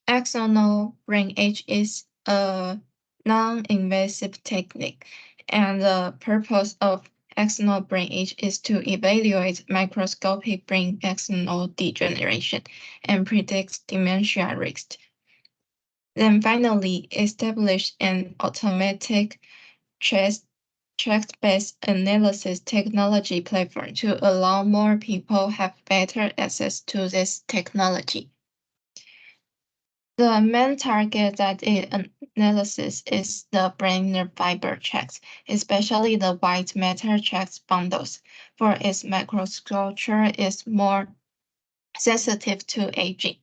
axonal brain age is a non-invasive technique, and the purpose of axonal brain age is to evaluate microscopic brain axonal degeneration and predict dementia risk. Then finally, establish an automatic trace text-based analysis technology platform to allow more people have better access to this technology. The main target that it analysis is the brain fiber checks, especially the white matter checks bundles, for its microstructure is more sensitive to aging.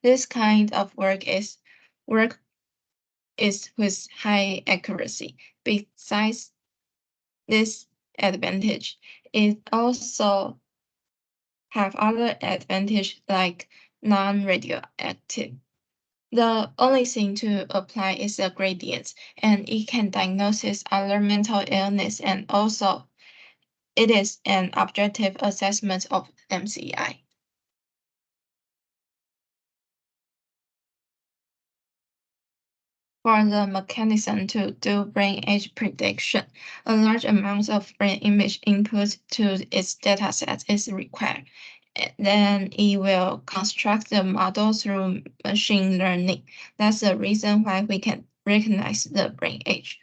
This kind of work is with high accuracy. Besides this advantage, it also have other advantage like non-radioactive. The only thing to apply is the gradient, and it can diagnose other mental illness, and also it is an objective assessment of MCI. For the mechanism to do brain age prediction, a large amount of brain image input to its dataset is required. Then it will construct the model through machine learning. That's the reason why we can recognize the brain age.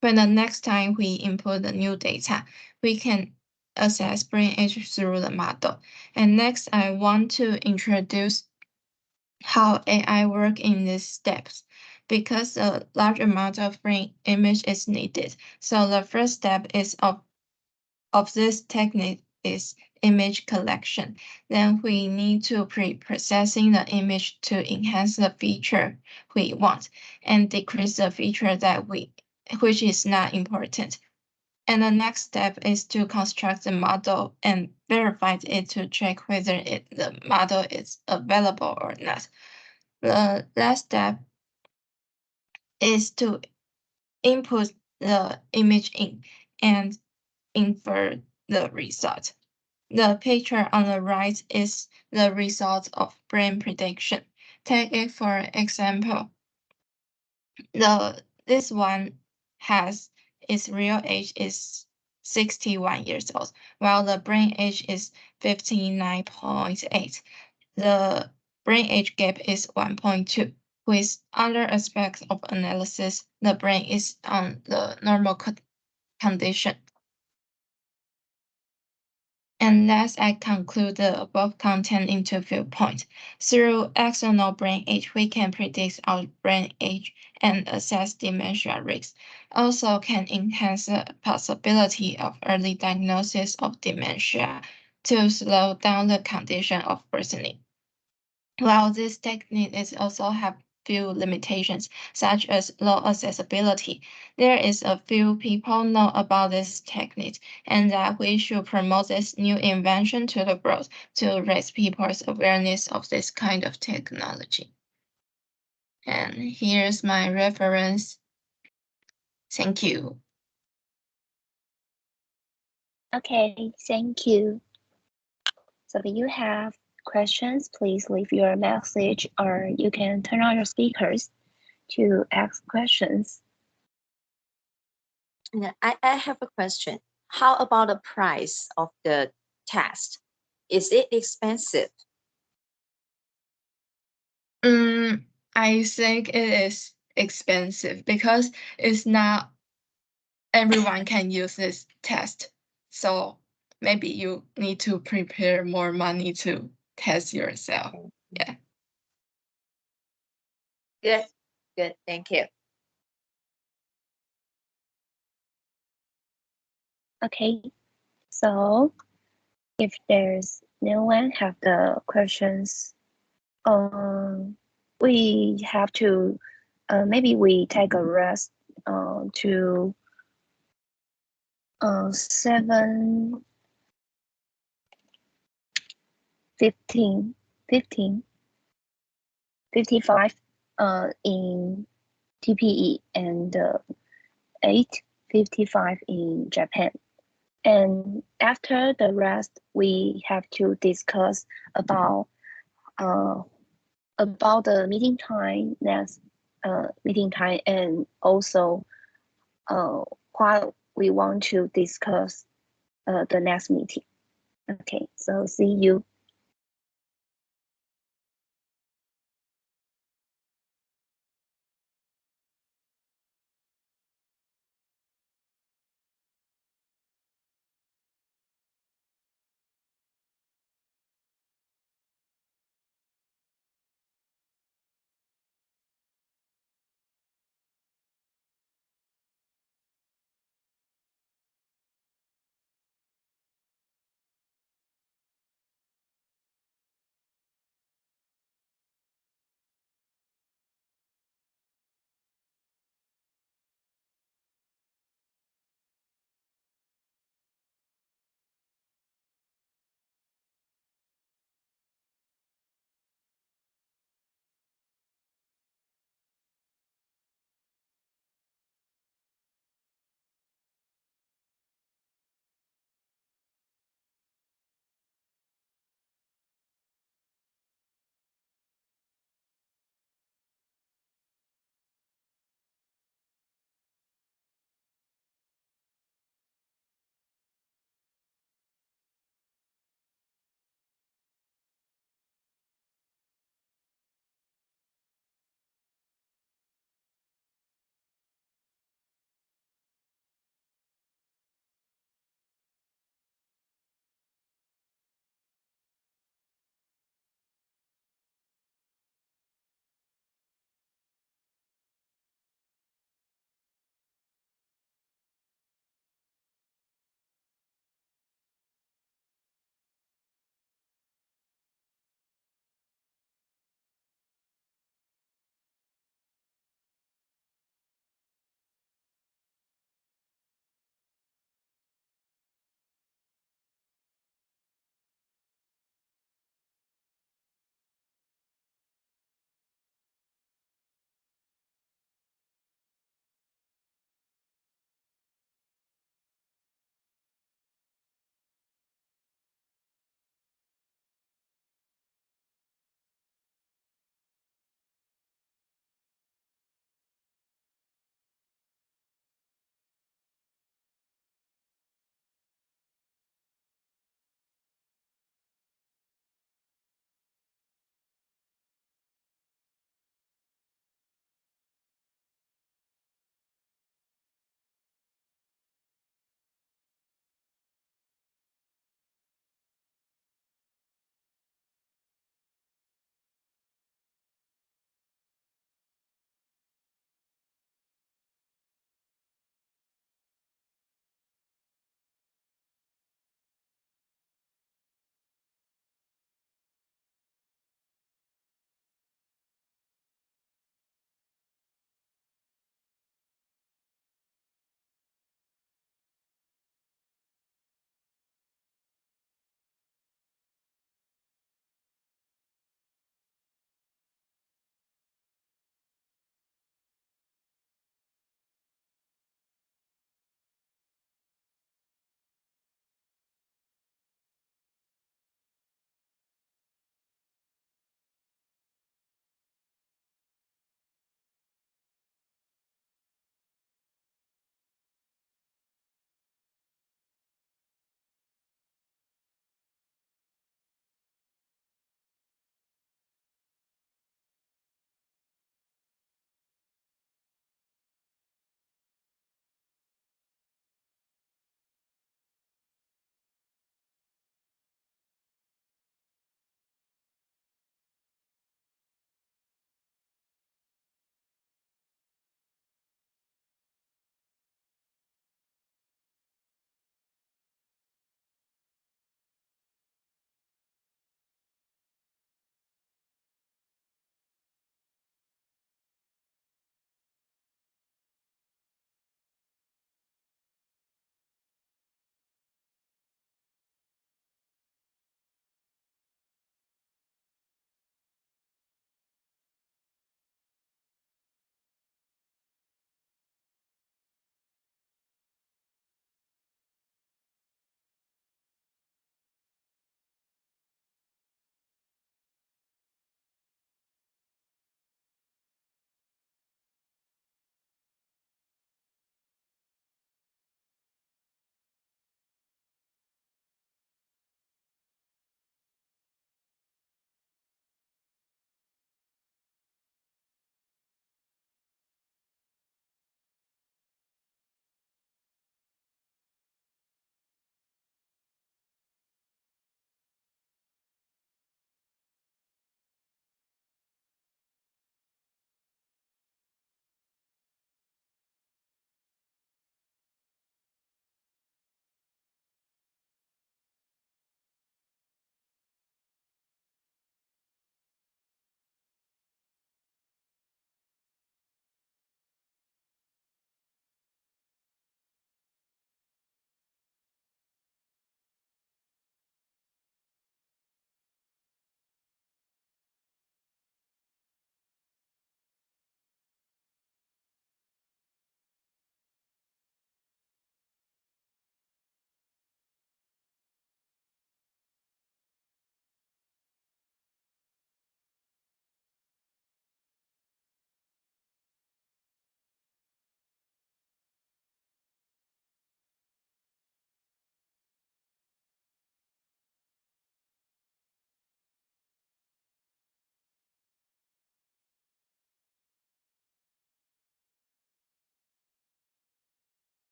When the next time we input the new data, we can assess brain age through the model. And next, I want to introduce how AI work in these steps, because a large amount of brain image is needed. So the first step is of this technique is image collection. Then we need to pre-processing the image to enhance the feature we want and decrease the feature that which is not important. And the next step is to construct the model and verify it to check whether the model is available or not. The last step is to input the image in and infer the result. The picture on the right is the result of brain prediction. Take it for example. This one has its real age is 61 years old, while the brain age is 59.8. The brain age gap is 1.2. With other aspects of analysis, the brain is on the normal condition. And last, I conclude the above content into viewpoint. Through external brain age, we can predict our brain age and assess dementia risks. Also can enhance the possibility of early diagnosis of dementia to slow down the condition of worsening. While this technique is also have few limitations, such as low accessibility, there is a few people know about this technique, and that we should promote this new invention to the world to raise people's awareness of this kind of technology. And here's my reference. Thank you. Okay, thank you. So if you have questions, please leave your message, or you can turn on your speakers to ask questions. Yeah, I have a question. How about the price of the test? Is it expensive? I think it is expensive because it's not everyone can use this test. So maybe you need to prepare more money to test yourself. Yeah. Good, thank you. Okay, so if there's no one have the questions, we have to maybe we take a rest to 7:55 in TPE and 8:55 in Japan. And after the rest, we have to discuss about the meeting time, next meeting time, and also what we want to discuss the next meeting. Okay, so see you.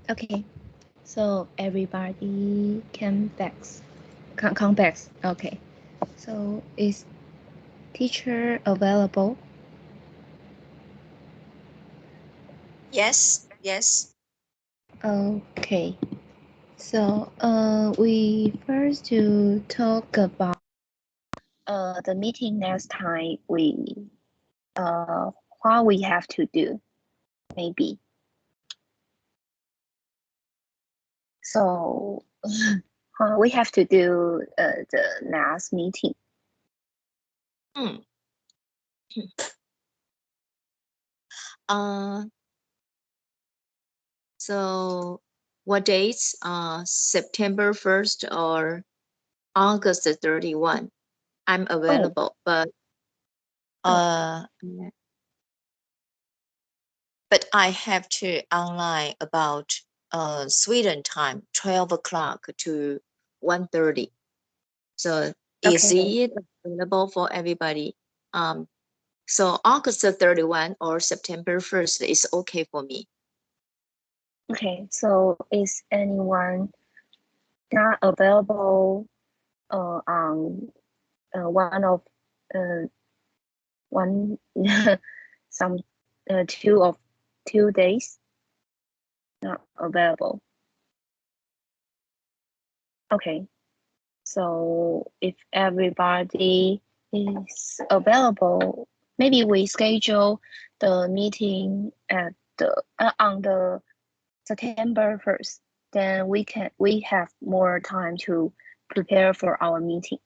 Okay, so everybody come back. Come back. Okay, so is teacher available? Yes, yes. Okay, so we first to talk about the meeting next time. What we have to do, maybe. So we have to do the next meeting. So what dates? September 1st or August 31. I'm available, but I have to online about Sweden time, 12 o'clock to 1:30. So is it available for everybody? So August 31 or September 1st is okay for me. Okay, so is anyone not available on one of one some 2 days not available? Okay, so if everybody is available, maybe we schedule the meeting at the on the September 1st. Then we have more time to prepare for our meeting.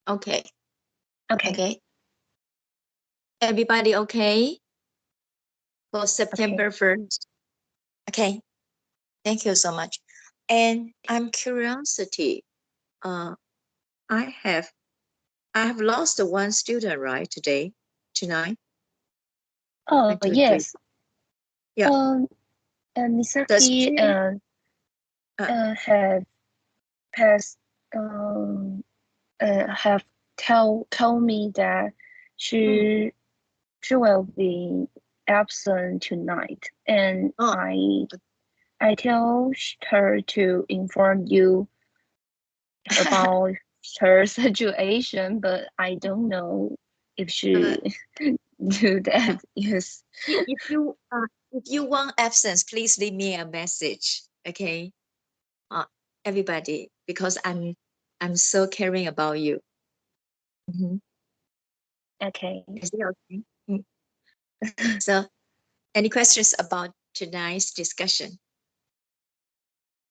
Okay. Okay. Okay. Everybody okay? For September 1st. Okay. Thank you so much. And I'm curiosity. I have lost one student, right? Tonight. Oh, 1, 2, 3. yes. Yeah. Misaki have passed have told me that she will be absent tonight, and I tell her to inform you about her situation, but I don't know if she do that. Yes. If you want absence, please leave me a message. Okay. Everybody, because I'm so caring about you. Okay. Is it okay? So, any questions about tonight's discussion?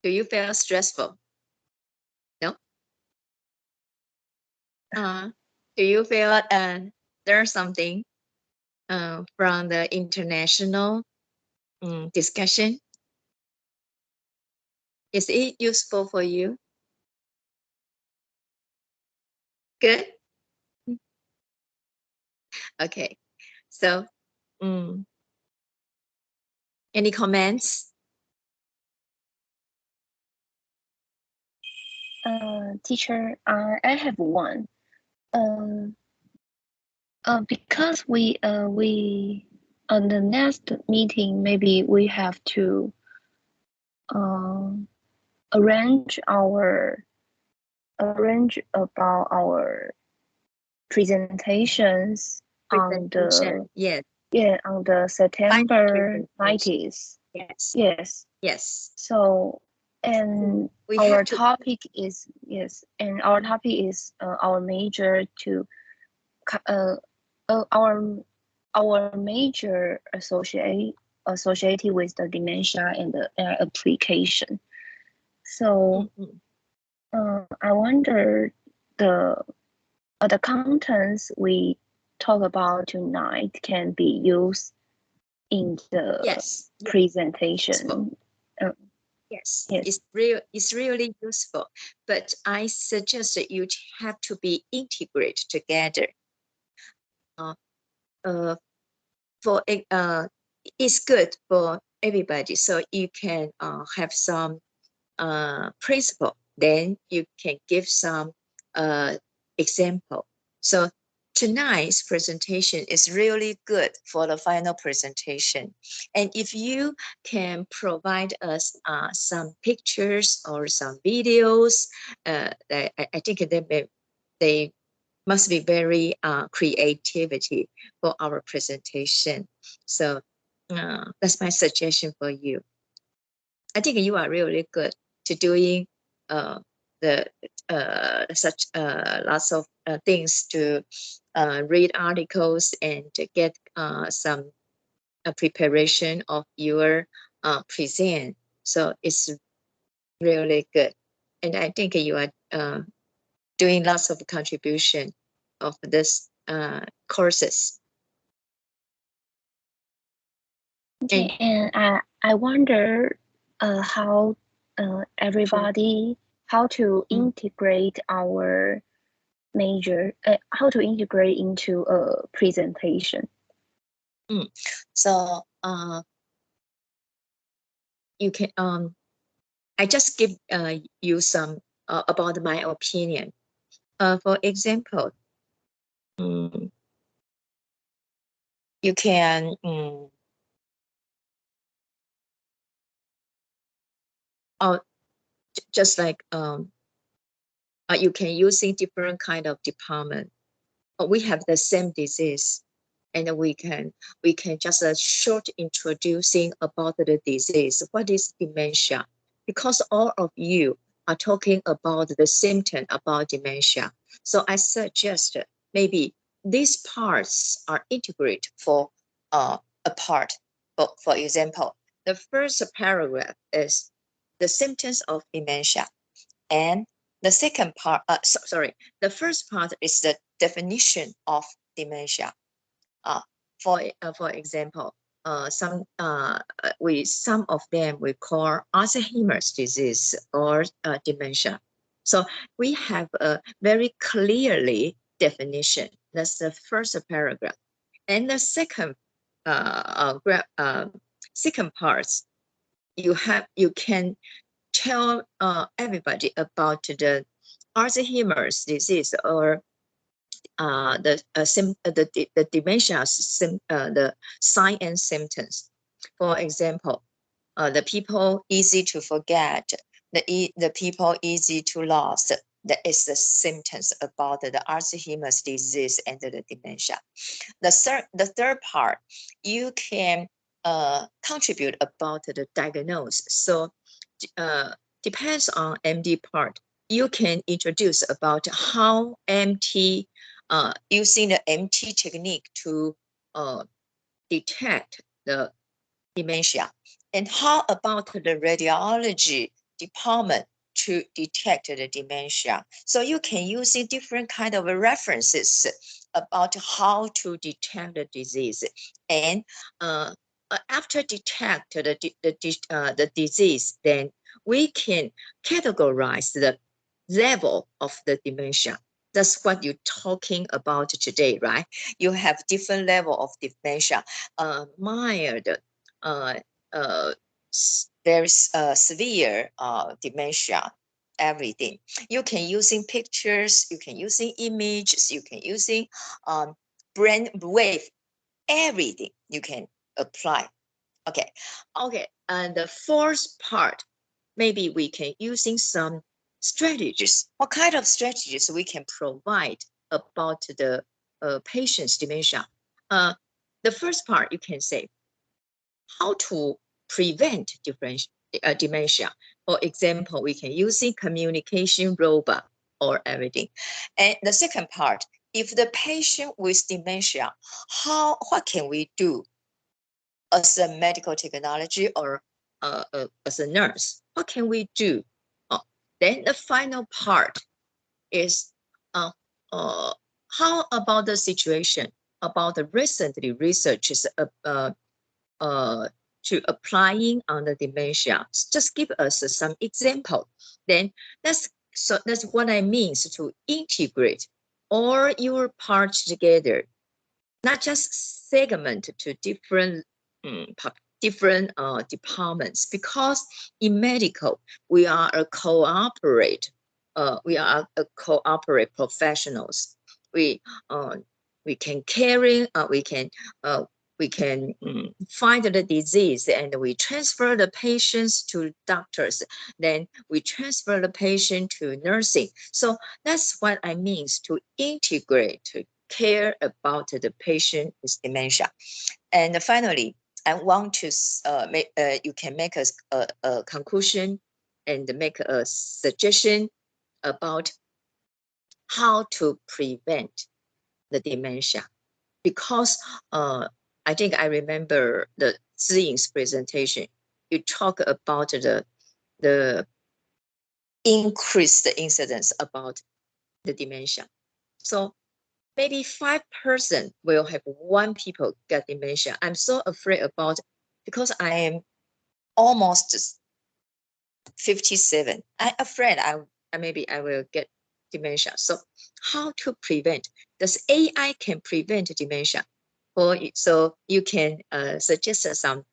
Do you feel stressful? No? Do you feel there's something from the international discussion? Is it useful for you? Good? Okay. So, any comments? Teacher, I have one. Because we on the next meeting, maybe we have to arrange about our presentations on the on the September 90th. Yes. So and our topic is our major to our major associated with the dementia and the application. So I wonder the contents we talk about tonight can be used in the presentation. Yes, it's really useful, but I suggest that you have to be integrated together. For it's good for everybody, so you can have some principle. Then you can give some example. So tonight's presentation is really good for the final presentation. And if you can provide us some pictures or some videos, I think they must be very creativity for our presentation. So that's my suggestion for you. I think you are really good to doing such lots of things to read articles and to get some preparation of your present. So it's really good, and I think you are doing lots of contribution of this courses. Okay, and I wonder how everybody how to integrate our major how to integrate into a presentation. So you can I just give you some about my opinion. For example, you can just like you can using different kind of department. We have the same disease, and we can just short introducing about the disease. What is dementia? Because all of you are talking about the symptom about dementia. So I suggest maybe these parts are integrated for a part. For example, the first paragraph is the symptoms of dementia, and the second part, the first part is the definition of dementia. For example, some of them we call Alzheimer's disease or dementia. So we have a very clearly definition. That's the first paragraph, and the second second parts you can tell everybody about the Alzheimer's disease or the dementia, the sign and symptoms. For example, the people easy to forget, the people easy to lose. That is the symptoms about the Alzheimer's disease and the dementia. The third part, you can contribute about the diagnosis. So depends on MD part. You can introduce about how MT using the MT technique to detect the dementia, and how about the radiology department to detect the dementia. So you can use different kind of references about how to detect the disease, and after detect the disease, then we can categorize the level of the dementia. That's what you're talking about today, right? You have different level of dementia, mild, very severe dementia, everything. You can using pictures, you can using images, you can using brain wave, everything you can apply. Okay, and the fourth part, maybe we can using some strategies. What kind of strategies we can provide about the patient's dementia? The first part, you can say how to prevent dementia. For example, we can using communication robot or everything. And the second part, if the patient with dementia, what can we do as a medical technology or as a nurse? What can we do? Then the final part is how about the situation about the recently researches to applying on the dementia. Just give us some example. Then that's what I mean to integrate all your parts together, not just segment to different departments, because in medical we are a cooperate professionals. We we can find the disease, and we transfer the patients to doctors. Then we transfer the patient to nursing. So that's what I mean to integrate, to care about the patient with dementia. And finally, I want to you can make a conclusion and make a suggestion about how to prevent the dementia. Because I think I remember the Ziying's presentation. You talk about the increased incidence about the dementia. So maybe 5% will have 1 people get dementia. I'm so afraid about, because I am almost 57. I'm afraid maybe I will get dementia. So how to prevent? Does AI can prevent dementia? So you can suggest some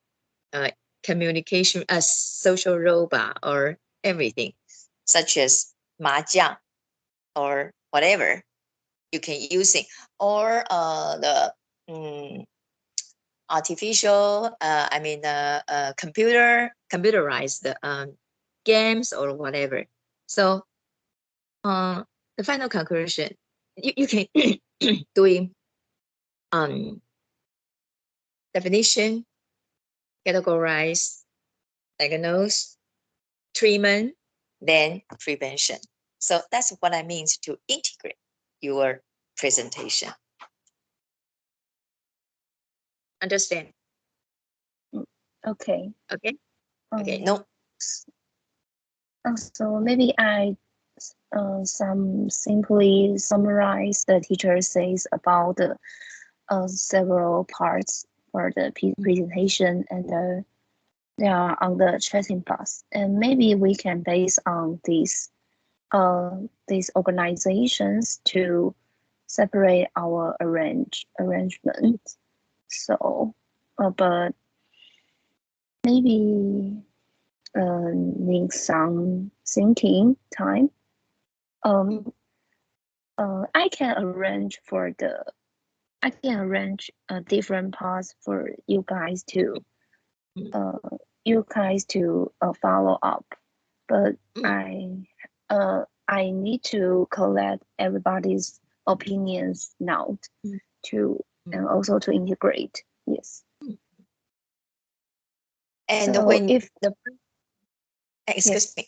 communication, social robot or everything, such as mahjong or whatever you can use it, or the artificial, computerized games or whatever. So the final conclusion, you can doing definition, categorize, diagnose, treatment, then prevention. So that's what I mean to integrate your presentation. Understand? Okay. Okay. Okay. No. So maybe I simply summarize the teacher says about the several parts for the presentation, and they are on the chatting box. And maybe we can base on these organizations to separate our arrangement. So, but maybe need some thinking time. I can arrange different parts for you guys to follow up, but I need to collect everybody's opinions now and also to integrate. Yes. And so when if excuse me,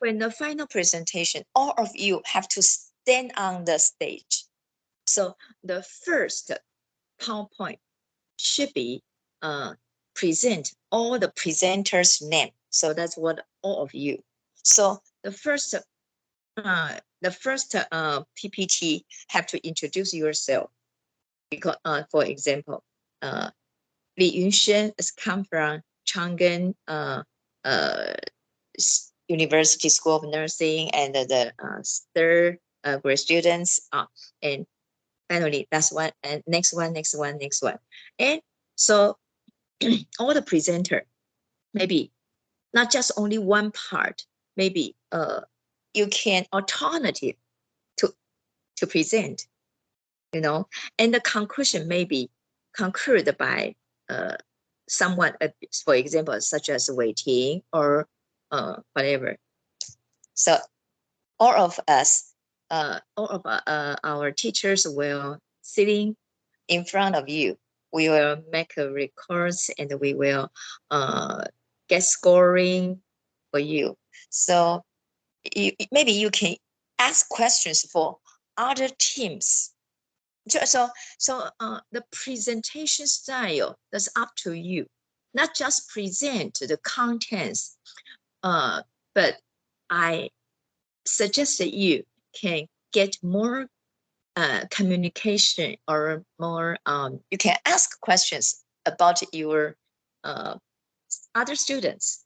when the final presentation, all of you have to stand on the stage. So the first PowerPoint should be present all the presenters' name. So that's what all of you. So the first PPT have to introduce yourself. Because for example, Li Yunshen has come from Chang'an University School of Nursing, and the third grade students. And finally, that's one. And next one. And so all the presenter, maybe not just only one part. Maybe you can alternative to present, and the conclusion may be concurred by someone, for example, such as Waiting or whatever. So all of us, our teachers will sitting in front of you. We will make a records, and we will get scoring for you. So maybe you can ask questions for other teams. So the presentation style is up to you. Not just present the contents, but I suggest that you can get more communication, or more, you can ask questions about your other students.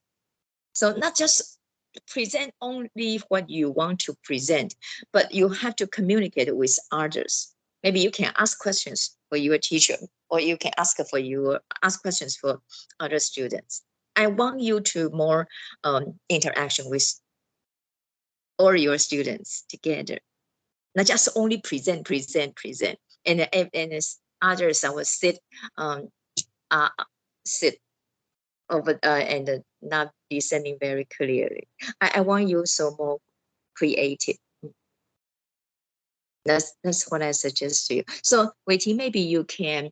So not just present only what you want to present, but you have to communicate with others. Maybe you can ask questions for your teacher, or you can ask questions for other students. I want you to more interaction with all your students together. Not just only present. and others will sit over and not listening very clearly. I want you so more creative. That's what I suggest to you. So Wei-Ting, maybe you can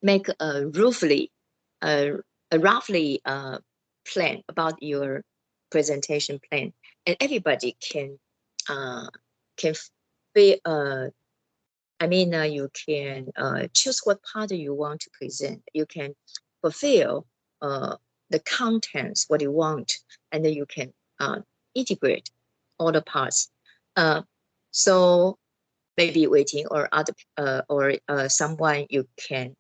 make a roughly plan about your presentation plan, and everybody can be I mean, you can choose what part you want to present. You can fulfill the contents, what you want, and then you can integrate all the parts. So maybe Wei-Ting or other or someone you can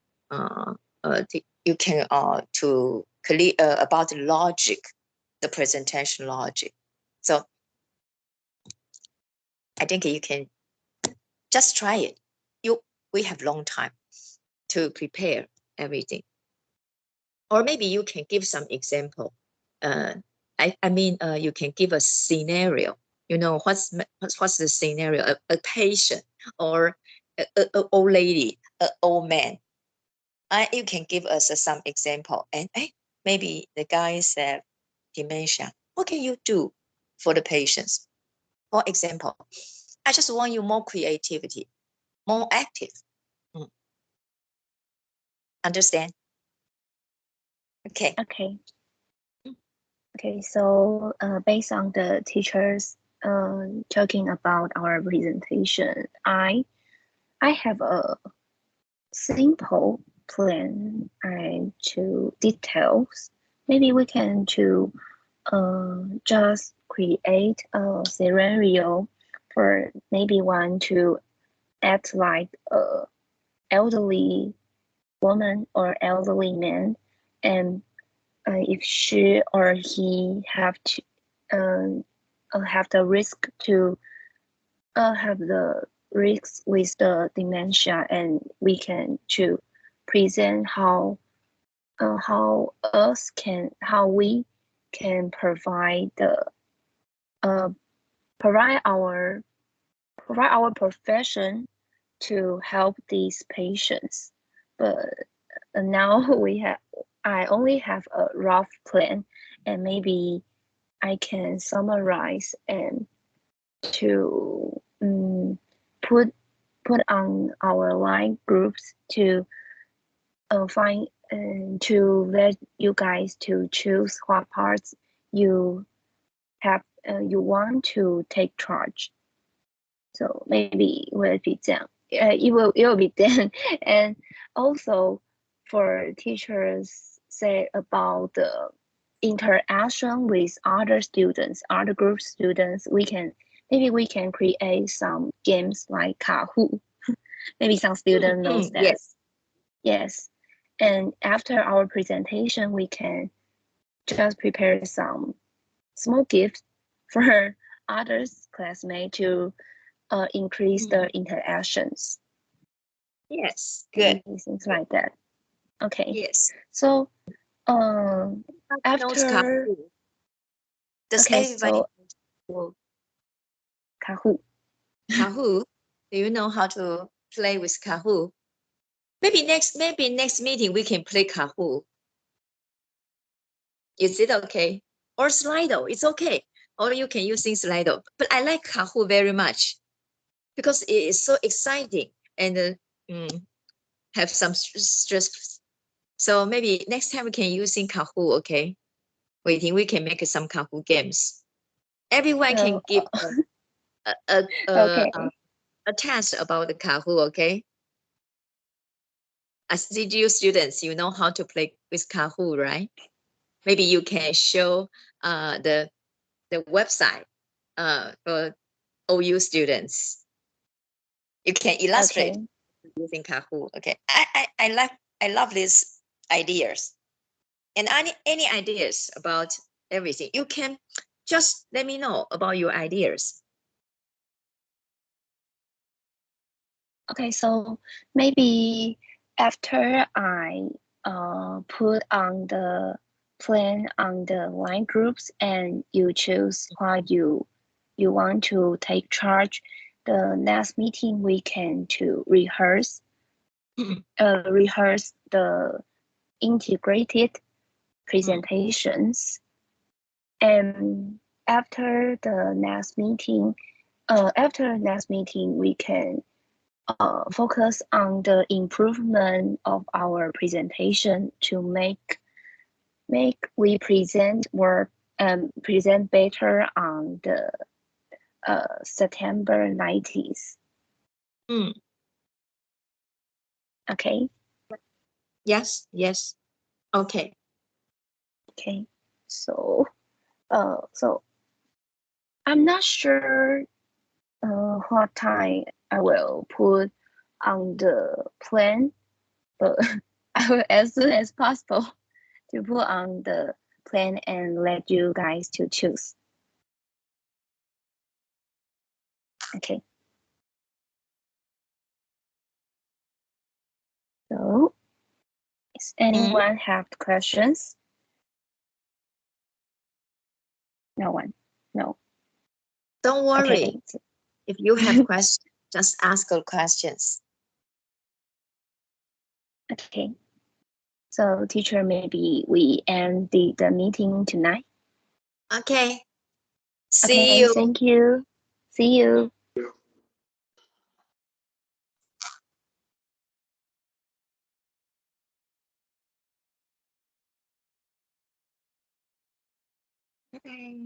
to clear about the logic, the presentation logic. So I think you can just try it. We have long time to prepare everything. Or maybe you can give some example. I mean, you can give a scenario. You know, what's the scenario? A patient or a old lady, an old man. You can give us some example. And maybe the guy said dementia. What can you do for the patients? For example, I just want you more creativity, more active. Understand? Okay. Okay. Okay, so based on the teachers talking about our presentation, I have a simple plan and to details. Maybe we can to just create a scenario for maybe one to act like a elderly woman or elderly man, and if she or he have to have the risk to have the risks with the dementia, and we can to present how we can provide the provide our profession to help these patients. But now I only have a rough plan, and maybe I can summarize and to put on our line groups to find and to let you guys to choose what parts you have you want to take charge. So maybe it will be done. It will be done. And also for teachers say about the interaction with other students, other group students, maybe we can create some games like Kahoot. Maybe some student knows that. Yes. Yes. And after our presentation, we can just prepare some small gifts for others classmates to increase the interactions. Yes, good. Things like that. Okay. Yes. So after does everybody know Kahoot? Kahoot? Do you know how to play with Kahoot? Maybe next meeting we can play Kahoot. Is it okay? Or Slido? It's okay. Or you can use Slido. But I like Kahoot very much because it is so exciting and have some stress. So maybe next time we can use Kahoot. Okay. Waiting, we can make some Kahoot games. Everyone can give a test about the Kahoot, okay? As CGU students, you know how to play with Kahoot, right? Maybe you can show the website for OU students. You can illustrate using Kahoot. Okay, I love these ideas. And any ideas about everything, you can just let me know about your ideas. Okay, so maybe after I put on the plan on the line groups and you choose what you want to take charge, the next meeting we can to rehearse the integrated presentations. And after the next meeting, we can focus on the improvement of our presentation to make we present better on the September 19th. Okay. Yes. Okay. Okay. So I'm not sure what time I will put on the plan, but I will as soon as possible to put on the plan and let you guys to choose. Okay. So, does anyone have questions? No one. No. Don't worry. Okay. If you have questions, just ask your questions. Okay. So, teacher, maybe we end the meeting tonight. Okay. See Okay, you. thank you. See you. Okay.